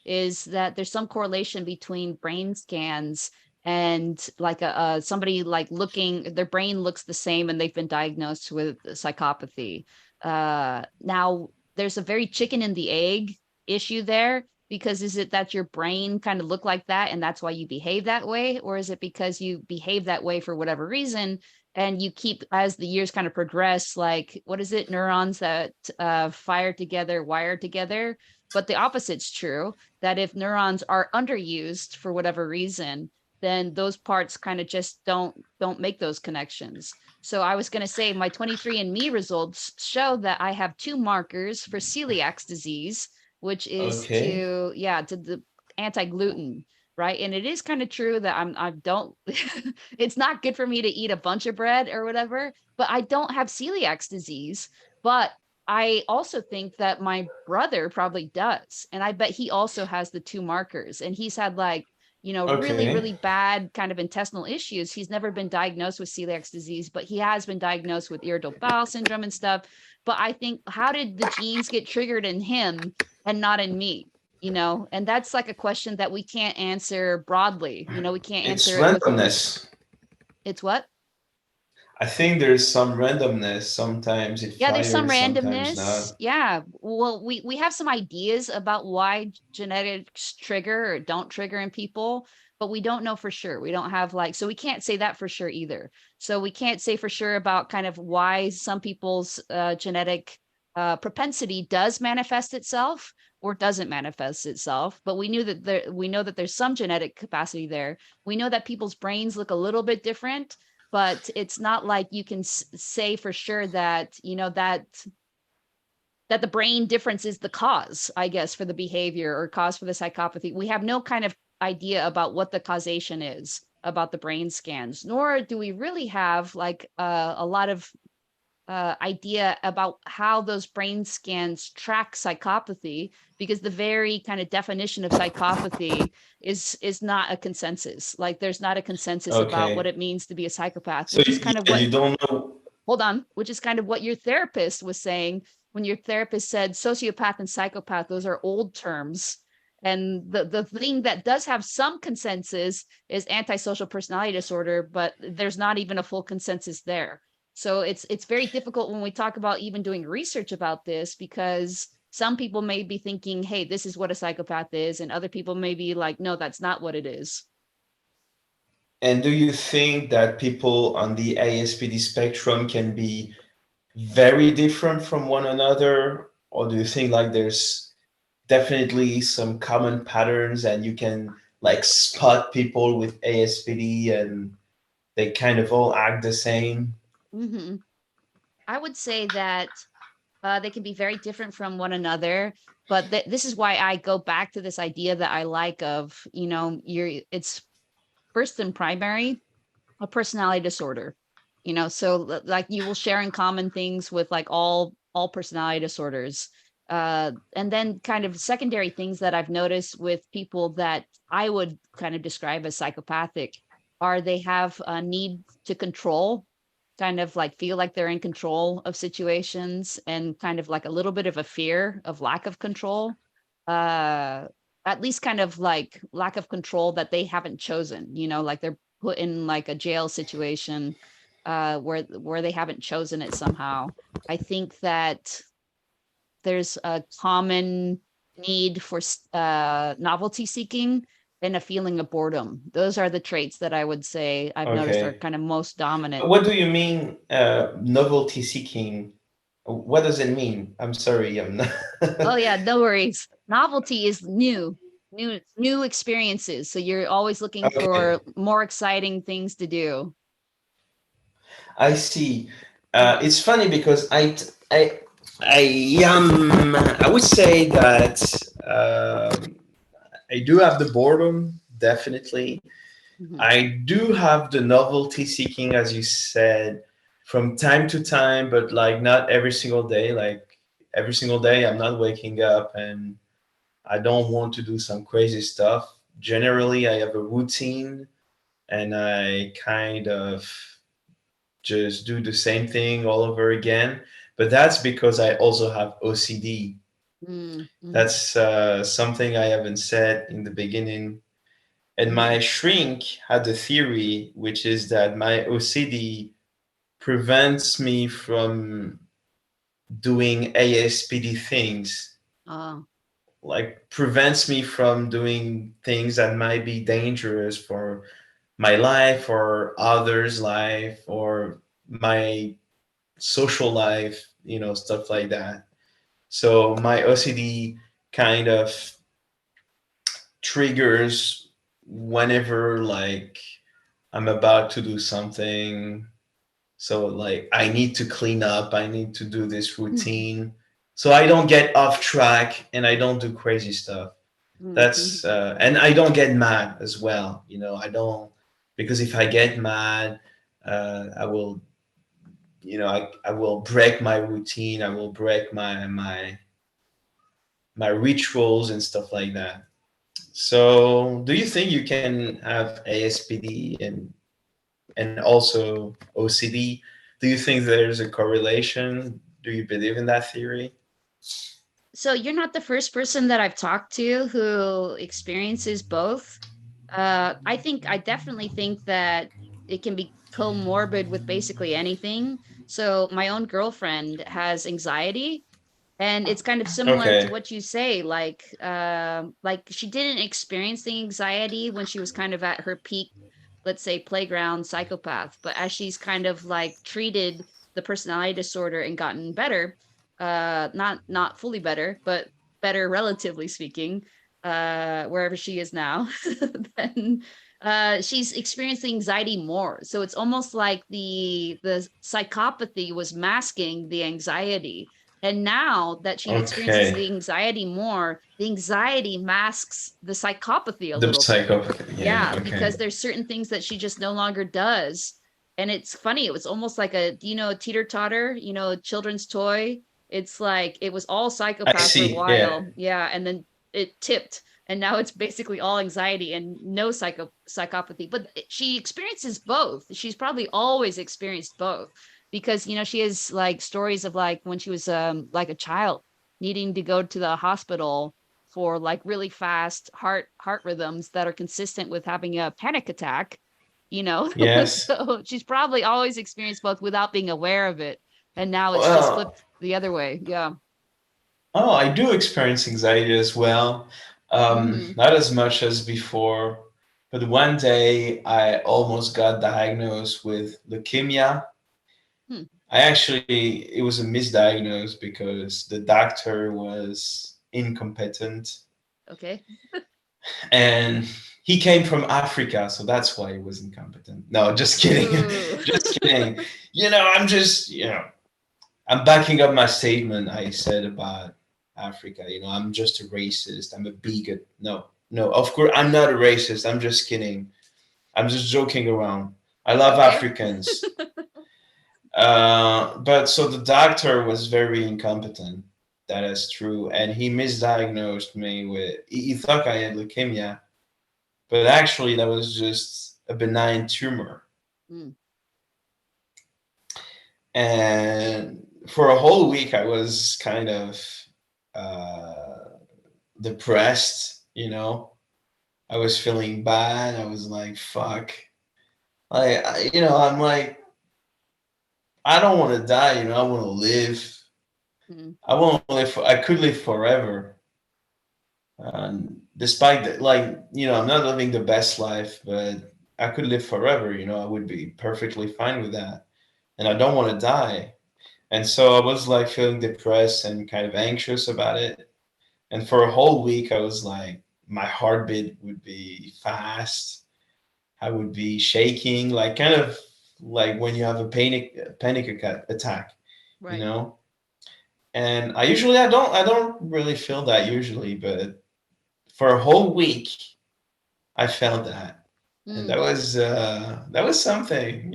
is that there's some correlation between brain scans and like somebody like looking, their brain looks the same and they've been diagnosed with psychopathy. Now there's a very chicken and the egg issue there, because is it that your brain kind of look like that and that's why you behave that way, or is it because you behave that way for whatever reason, and you keep, as the years kind of progress, like, what is it, neurons that fire together wire together? But the opposite's true, that if neurons are underused for whatever reason, then those parts kind of just don't make those connections. So I was going to say my 23andMe results show that I have two markers for celiac disease, which is Okay. to the anti-gluten, right? And it is kind of true that I don't it's not good for me to eat a bunch of bread or whatever, but I don't have celiac disease. But I also think that my brother probably does, and I bet he also has the two markers, and he's had like, really, Okay. really bad kind of intestinal issues. He's never been diagnosed with celiac disease, but he has been diagnosed with irritable bowel syndrome and stuff. But I think, how did the genes get triggered in him and not in me? And that's like a question that we can't answer broadly. We can't It's answer it with, randomness. it's what? I think there's some randomness. Sometimes it Yeah, there's some fires, sometimes randomness. not. Yeah. Well, we have some ideas about why genetics trigger or don't trigger in people, but we don't know for sure. We don't have like, so we can't say that for sure either. So we can't say for sure about kind of why some people's genetic propensity does manifest itself or doesn't manifest itself. But we know that there's some genetic capacity there. We know that people's brains look a little bit different, but it's not like you can say for sure that that the brain difference is the cause, I guess, for the behavior or cause for the psychopathy. We have no kind of idea about what the causation is about the brain scans, nor do we really have like a lot of idea about how those brain scans track psychopathy, because the very kind of definition of psychopathy is not a consensus. Like, there's not a consensus about what Okay. it means to be a psychopath, So which is kind of yeah, what, you don't know. hold on, which is kind of what your therapist was saying when your therapist said sociopath and psychopath, those are old terms. And the thing that does have some consensus is antisocial personality disorder, but there's not even a full consensus there. So it's very difficult when we talk about even doing research about this, because some people may be thinking, hey, this is what a psychopath is, and other people may be like, no, that's not what it is. And do you think that people on the ASPD spectrum can be very different from one another? Or do you think like there's definitely some common patterns and you can like spot people with ASPD and they kind of all act the same? Hmm. I would say that they can be very different from one another, but this is why I go back to this idea that I like of, it's first and primary a personality disorder. So like you will share in common things with like all personality disorders. And then kind of secondary things that I've noticed with people that I would kind of describe as psychopathic are they have a need to control, kind of like feel like they're in control of situations, and kind of like a little bit of a fear of lack of control. Uh, at least kind of like lack of control that they haven't chosen, like they're put in like a jail situation where they haven't chosen it somehow. I think that there's a common need for novelty seeking and a feeling of boredom. Those are the traits that I would say I've noticed are Okay. kind of most dominant. What do you mean, novelty seeking? What does it mean? I'm sorry, I'm not. Oh yeah, no worries. Novelty is new experiences. So you're always looking Okay, for more exciting things to do. I see. Mhm. It's funny because I would say that I do have the boredom, definitely. Mhm. I do have the novelty seeking, as you said, from time to time, but like not every single day. Like every single day, I'm not waking up and I don't want to do some crazy stuff. Generally, I have a routine and I kind of just do the same thing all over again. But that's because I also have OCD. Mm, mhm, That's something I haven't said in the beginning. And mhm. my shrink had a theory, which is that my OCD prevents me from doing ASPD things, Oh. like prevents me from doing things that might be dangerous for my life or others' life or my social life, stuff like that. So my OCD kind of triggers whenever like I'm about to do something. So like I need to clean up, I need to do this routine. So I don't get off track and I don't do crazy stuff. Mhm. That's and I don't get mad as well. I don't, because if I get mad, I will, I will break my routine. I will break my rituals and stuff like that. So, do you think you can have ASPD and also OCD? Do you think there's a correlation? Do you believe in that theory? So you're not the first person that I've talked to who experiences both. I definitely think that it can be comorbid with basically anything. So my own girlfriend has anxiety, and it's kind of similar to Okay. what you say. Like she didn't experience the anxiety when she was kind of at her peak, let's say playground psychopath, but as she's kind of like treated the personality disorder and gotten better, not fully better, but better relatively speaking, wherever she is now, then she's experiencing anxiety more. So it's almost like the psychopathy was masking the anxiety, and now that she experiences Okay. the anxiety more, the anxiety masks the psychopathy a The little bit. psychopath. Yeah. Yeah, Okay. because there's certain things that she just no longer does. And it's funny, it was almost like a teeter totter, a children's toy. It's like it was all I psychopath for a see. Yeah. while. Yeah. And then it tipped. And now it's basically all anxiety and no psychopathy. But she experiences both. She's probably always experienced both because, she has like stories of like when she was like a child needing to go to the hospital for like really fast heart rhythms that are consistent with having a panic attack, you know. Yes. So she's probably always experienced both without being aware of it, and now it's just Well, flipped the other way. Yeah. Oh, I do experience anxiety as well. Mm-hmm. Not as much as before, but one day I almost got diagnosed with leukemia. Hmm. It was a misdiagnosis because the doctor was incompetent, Okay. and he came from Africa, so that's why he was incompetent. No, just kidding. Ooh. Just kidding. I'm backing up my statement I said about Africa. I'm just a racist. I'm a bigot. No, no, of course, I'm not a racist. I'm just kidding. I'm just joking around. I love Okay. Africans. But so the doctor was very incompetent. That is true. And he misdiagnosed me he thought I had leukemia, but actually that was just a benign tumor. Mm. And for a whole week, I was kind of uh, depressed, I was feeling bad. I was like, fuck. I'm like, I don't want to die, I want to live. Mm. I want to live. I could live forever. Despite that, I'm not living the best life, but I could live forever. I would be perfectly fine with that. And I don't want to die. And so I was like feeling depressed and kind of anxious about it. And for a whole week, I was like, my heartbeat would be fast. I would be shaking, like kind of like when you have a panic attack, you Right. know. And I don't really feel that usually, but for a whole week, I felt that, and Mm. that was something.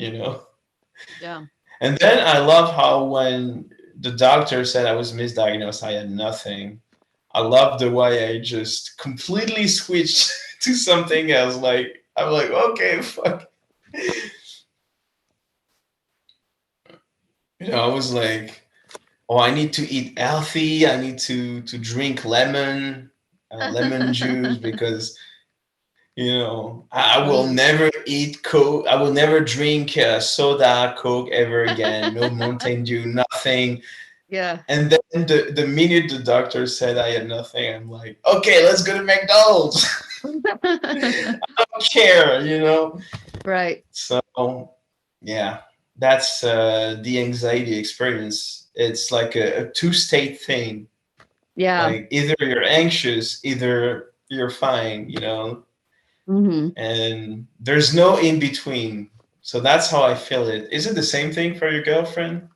Yeah. And then I love how when the doctor said I was misdiagnosed, I had nothing. I love the way I just completely switched to something else. Like I'm like, okay, fuck. I was like, oh, I need to eat healthy. I need to drink lemon juice because I will Mm. never eat Coke. I will never drink soda, Coke ever again. No Mountain Dew, nothing. Yeah. And then the minute the doctor said I had nothing, I'm like, okay, let's go to McDonald's. I don't care. Right. So yeah, that's the anxiety experience. It's like a two-state thing. Yeah. Like either you're anxious, either you're fine. Hmm. And there's no in between. So that's how I feel it. Is it the same thing for your girlfriend?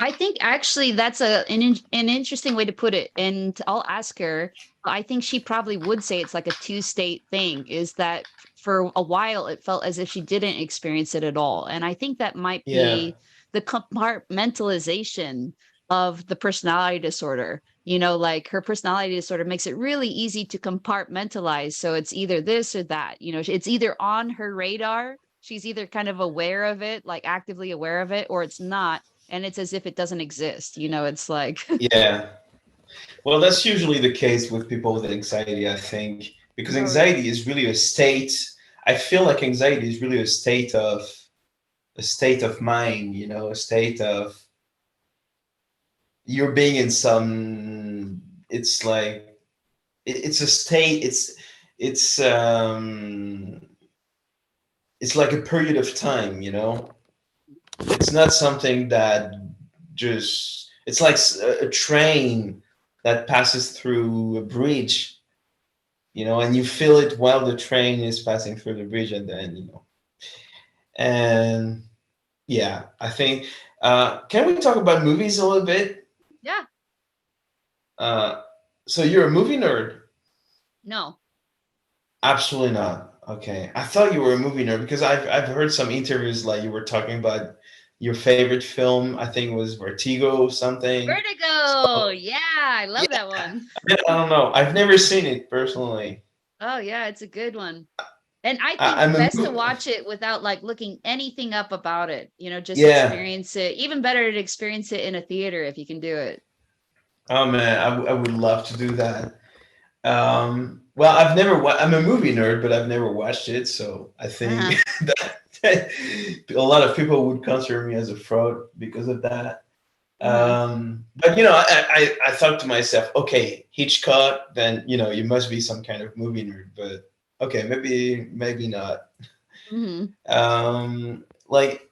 I think actually that's an interesting way to put it. And I'll ask her. I think she probably would say it's like a two-state thing, is that for a while it felt as if she didn't experience it at all. And I think that might Yeah. be the compartmentalization of the personality disorder. Like her personality disorder makes it really easy to compartmentalize. So it's either this or that. It's either on her radar. She's either kind of aware of it, like actively aware of it, or it's not, and it's as if it doesn't exist. It's like Yeah. Well, that's usually the case with people with anxiety, I think, because oh yeah. anxiety is really a state. I feel like anxiety is really a state of mind, a state of you're being in some. It's like it's a state. It's like a period of time. It's not something that just. It's like a train that passes through a bridge, and you feel it while the train is passing through the bridge, and then. And yeah, I think. Can we talk about movies a little bit? Yeah. Uh, so you're a movie nerd? No. Absolutely not. Okay, I thought you were a movie nerd because I've heard some interviews like you were talking about your favorite film. I think it was Vertigo something. Vertigo. So Yeah, I yeah, love that one. I don't know. I've never seen it personally. Oh yeah, it's a good one. And I I, think I'm a best to mo- watch it without like looking anything up about it. Just yeah. experience it. Even better to experience it in a theater if you can do it. Oh man, I would love to do that. Well, I've never. I'm a movie nerd, but I've never watched it, so I think Uh-huh. that a lot of people would consider me as a fraud because of that. Uh-huh. But I thought to myself, okay, Hitchcock, then you must be some kind of movie nerd. But okay, maybe not. Hmm. Like,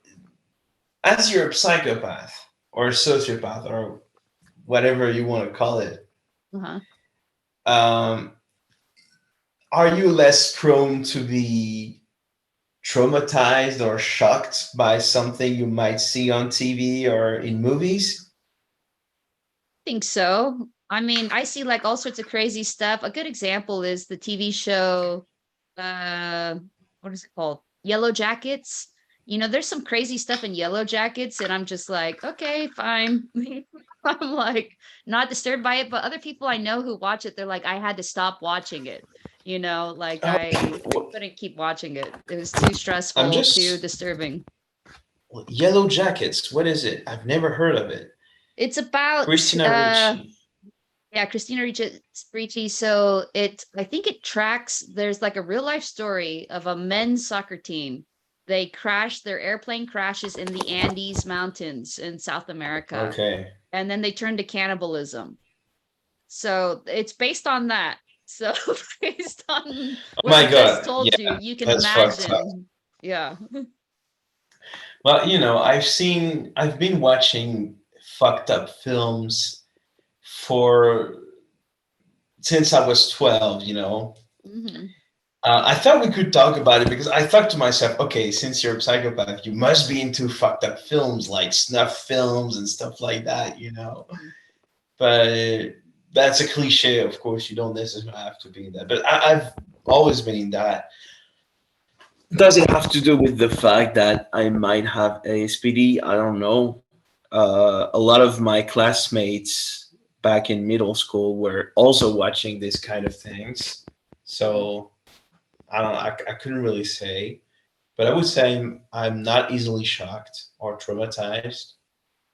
as you're a psychopath or a sociopath or whatever you want to call it, Uh-huh. um, are you less prone to be traumatized or shocked by something you might see on TV or in movies? Think so. I mean, I see like all sorts of crazy stuff. A good example is the TV show, uh, what is it called? Yellow Jackets. There's some crazy stuff in Yellow Jackets, and I'm just like, okay, fine. I'm like not disturbed by it, but other people I know who watch it, they're like, I had to stop watching it. Like Oh, I couldn't keep watching it. It was too I'm stressful, too just disturbing. Yellow Jackets. What is it? I've never heard of it. It's about Christina Ricci. Yeah, Christina Ricci. So I think it tracks. There's like a real life story of a men's soccer team. Their airplane crashes in the Andes Mountains in South America, Okay. and then they turn to cannibalism. So it's based on that. So based on Oh what I my just God. told you, Yeah, you can that's fucked up. imagine. Yeah. Well, I've been watching fucked up films for since I was 12. Hmm. I thought we could talk about it because I thought to myself, okay, since you're a psychopath, you must be into fucked up films like snuff films and stuff like that. But that's a cliche, of course. You don't necessarily have to be in that. But I've always been in that. Does it have to do with the fact that I might have ASPD? I don't know. A lot of my classmates back in middle school were also watching this kind of things. So I don't know. I couldn't really say. But I would say I'm not easily shocked or traumatized.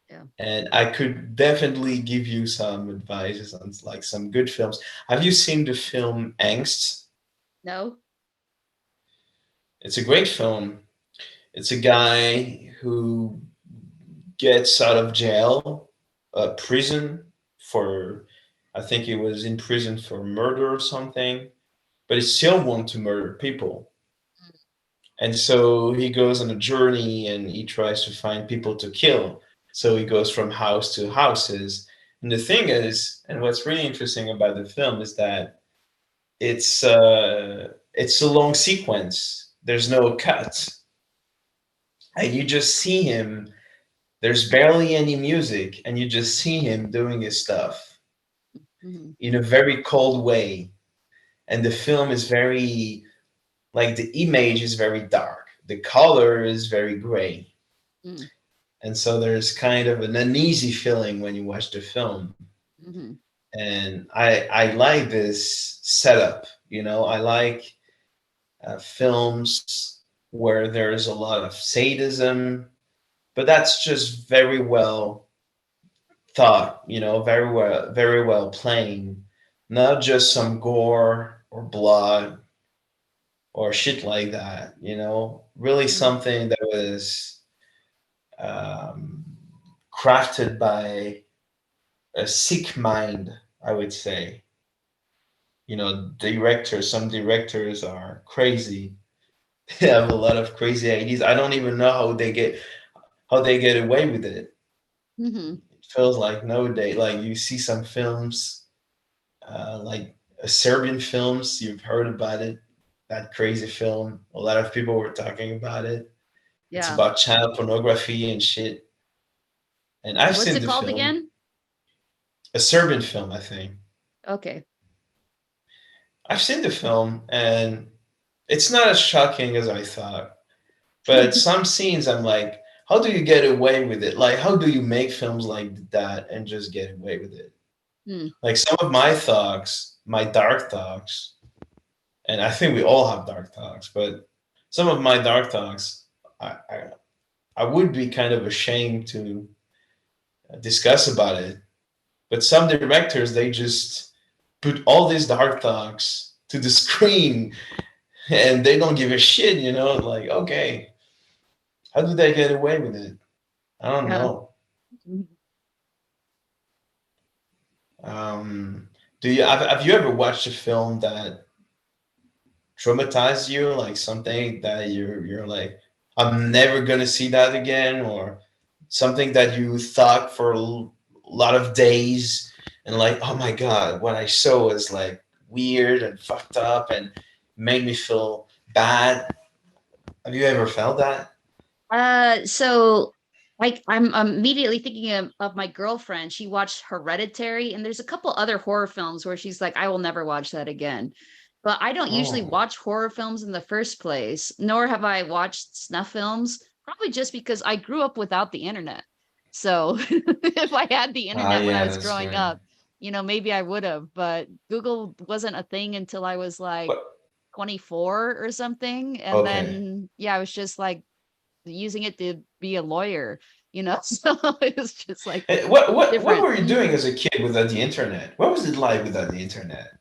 Yeah. And I could definitely give you some advices on like some good films. Have you seen the film Angst? No. It's a great film. It's a guy who gets out of jail, prison for, I think he was in prison for murder or something, but he still wants to murder people. And so he goes on a journey and he tries to find people to kill. So he goes from house to houses. And the thing is, and what's really interesting about the film is that it's a long sequence. There's no cut, and you just see him. There's barely any music, and you just see him doing his stuff Hmm. in a very cold way. And the film is very, like, the image is very dark. The color is very gray. Hmm. And so there's kind of an uneasy feeling when you watch the film. Hmm. And I like this setup. I like films where there's a lot of sadism, but that's just very well thought, very well playing, not just some gore or blood or shit like that. Really Hmm. something that was um, crafted by a sick mind, I would say. Some directors are crazy. They have a lot of crazy ideas. I don't even know how they get away with it. Hmm. It feels like nowadays, like you see some films, like Serbian films. You've heard about it. That crazy film. A lot of people were talking about it. It's Yeah. about child pornography and shit. And I've What's seen it the called film. again? A Serbian film, I think. Okay. I've seen the film, and it's not as shocking as I thought. But some scenes, I'm like, how do you get away with it? Like, how do you make films like that and just get away with it? Hmm. Like some of my thoughts, my dark thoughts, and I think we all have dark thoughts, but some of my dark thoughts, I would be kind of ashamed to discuss about it. But some directors, they just put all these dark thoughts to the screen and they don't give a shit. Like, okay, how do they get away with it? I don't Yeah. know. Have you ever watched a film that traumatized you, like something that you're like, I'm never gonna see that again, or something that you thought for lot of days, and like, oh my god, what I saw was like weird and fucked up and made me feel bad. Have you ever felt that? So like I'm immediately thinking of my girlfriend. She watched Hereditary, and there's a couple other horror films where she's like, I will never watch that again. But I don't usually Oh, watch horror films in the first place, nor have I watched snuff films, probably just because I grew up without the internet. So if I had the internet when I yeah, was that's growing right. up, maybe I would have, but Google wasn't a thing until I was like But 24 or something. And okay. then, yeah, I was just like, using it to be a lawyer, so it's just like What different. were you doing as a kid without the internet? What was it like without the internet?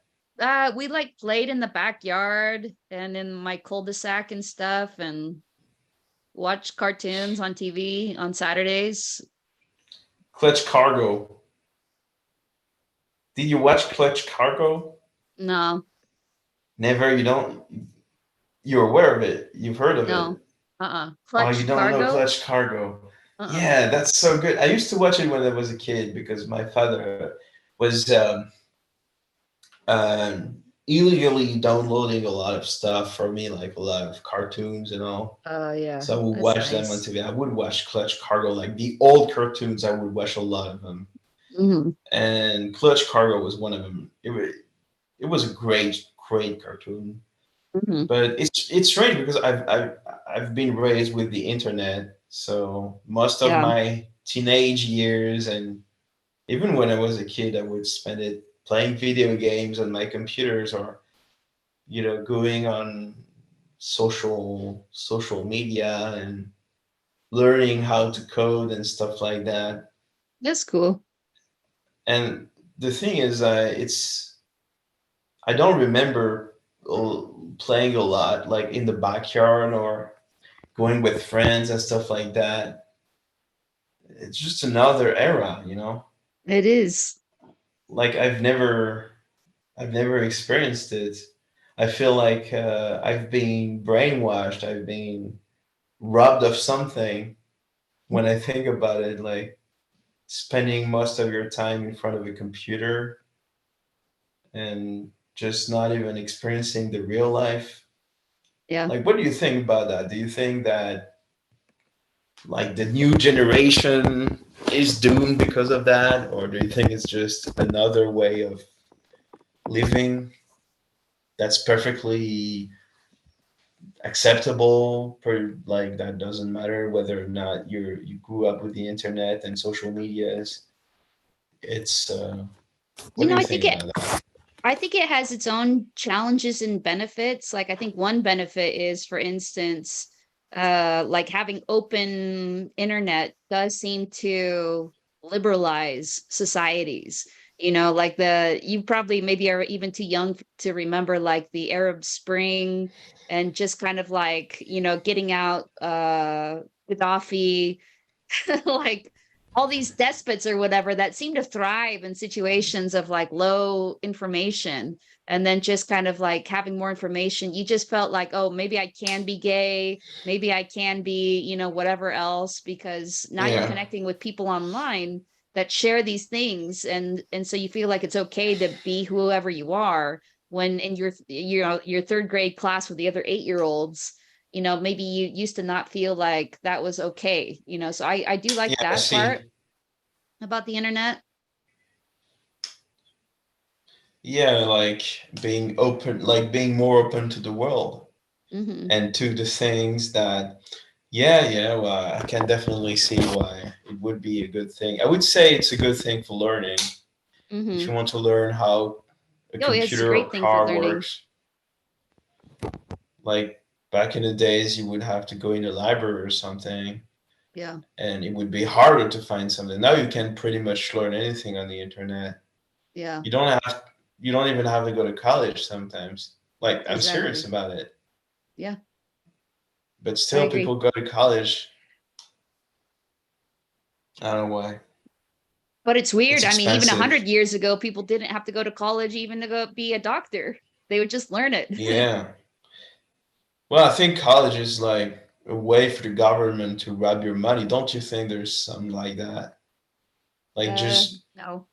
We like played in the backyard and in my cul-de-sac and stuff, and watched cartoons on TV on Saturdays. Clutch Cargo. Did you watch Clutch Cargo? No, Never. You don't. You're aware of it. You've heard of no. it. Oh, you Clutch don't know Cargo. Clutch Cargo? Uh-uh. Yeah, that's so good. I used to watch it when I was a kid because my father was illegally downloading a lot of stuff for me, like a lot of cartoons and all. Oh yeah, So I would that's watch them on nice. TV. I would watch Clutch Cargo, like the old cartoons. I would watch a lot of them, Hmm. and Clutch Cargo was one of them. It was a great cartoon. Hmm. But it's strange because I've been raised with the internet, so most of Yeah. my teenage years and even when I was a kid, I would spend it playing video games on my computers, or going on social media and learning how to code and stuff like that. That's cool. And the thing is, I don't remember playing a lot, like in the backyard or going with friends and stuff like that. It's just another era. It is. Like I've never experienced it. I feel like I've been brainwashed. I've been robbed of something when I think about it. Like spending most of your time in front of a computer and just not even experiencing the real life. Yeah. Like, what do you think about that? Do you think that like the new generation is doomed because of that, or do you think it's just another way of living that's perfectly acceptable? Like that doesn't matter whether or not you grew up with the internet and social medias. It's what do you I think think it about that? I think it has its own challenges and benefits. Like I think one benefit is, for instance, like having open internet does seem to liberalize societies. Like you probably maybe are even too young to remember like the Arab Spring, and just kind of like, getting out Gaddafi, like all these despots or whatever that seem to thrive in situations of like low information, and then just kind of like having more information, you just felt like, oh, maybe I can be gay, maybe I can be, whatever else, because now you're Yeah, connecting with people online that share these things, and so you feel like it's okay to be whoever you are, when in your third grade class with the other 8-year-olds, maybe you used to not feel like that was okay, so I do like yeah. I that part see. about the internet. Yeah, like being open, like being more open to the world Hmm. and to the things that. Yeah, yeah. Well, I can definitely see why it would be a good thing. I would say it's a good thing for learning. If you Hmm. want to learn how a Oh, yeah, it's a computer or great thing for car learning. works, like back in the days, you would have to go in a library or something, Yeah. and it would be harder to find something. Now you can pretty much learn anything on the internet. Yeah. You don't have, you don't even have to go to college sometimes. Like I'm serious Exactly. about it. Yeah, But I still, agree. people go to college. I don't know why. But it's It's weird. I mean, even expensive. 100 years ago, people didn't have to go to college even to go be a doctor. They would just learn it. Yeah. Well, I think college is like a way for the government to grab your money. Don't you think there's something like that? Like just, No.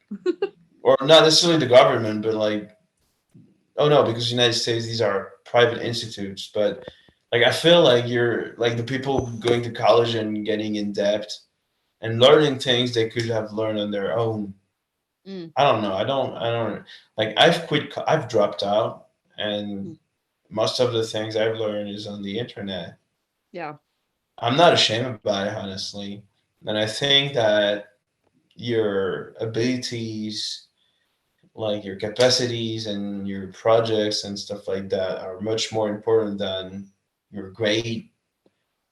or not necessarily the government, but like, oh no, because United States, these are private institutes. But like, I feel like you're like the people going to college and getting in debt and learning things they could have learned on their own. Mm, I don't know. I don't like I've dropped out, and mm, most of the things I've learned is on the internet. yeah. I'm not ashamed about it, honestly. And I think that your abilities, like your capacities and your projects and stuff like that, are much more important than your grade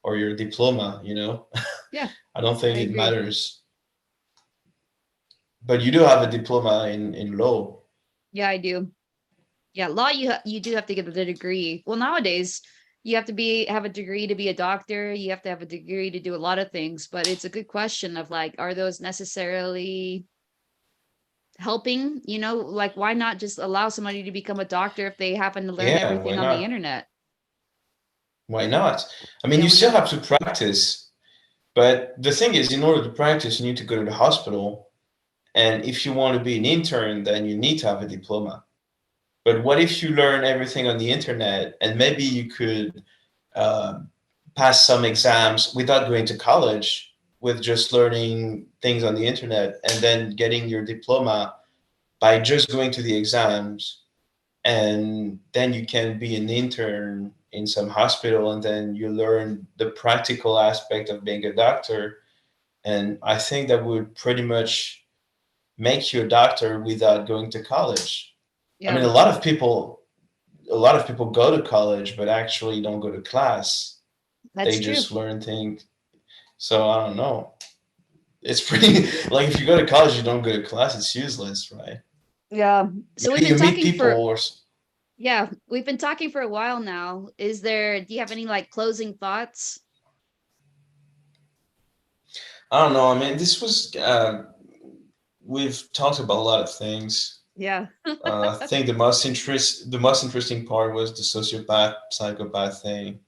or your diploma, you know? Yeah, I don't I think it agree. matters. But you do have a diploma in law. Yeah, I do. Yeah, law you do have to get the degree. Well, nowadays you have to be have a degree to be a doctor. You have to have a degree to do a lot of things, but it's a good question of like, are those necessarily helping? Like why not just allow somebody to become a doctor if they happen to learn Yeah, why everything on the not? internet? Why not? I mean, Yeah, you why still not? have to practice, but the thing is, in order to practice, you need to go to the hospital. And if you want to be an intern, then you need to have a diploma. But what if you learn everything on the internet and maybe you could uh, pass some exams without going to college with just learning things on the internet and then getting your diploma by just going to the exams, and then you can be an intern in some hospital and then you learn the practical aspect of being a doctor. And I think that would pretty much make you a doctor without going to college. I mean, Yeah, a lot of people go to college but actually don't go to class. that's They true. just learn things. So I don't know. It's pretty like if you go to college you don't go to class, it's useless, right? Yeah. So we've Maybe been you meet talking people for or yeah, we've been talking for a while now. Do you have any like closing thoughts? I don't know. I mean, this was we've talked about a lot of things. Yeah. I think the most interesting part was the sociopath psychopath thing.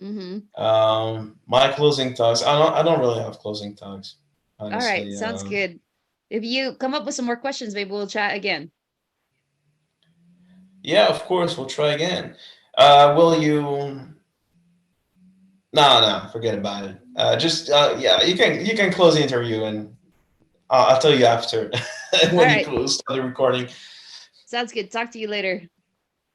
Mm-hmm. My closing thoughts. I don't really have closing thoughts, All right, honestly. sounds good. If you come up with some more questions, maybe we'll chat again. Yeah, of course, we'll try again. Will you? No, no, forget about it. Just yeah, you can close the interview, and I'll tell you after All when you right, close the recording. sounds good. Talk to you later.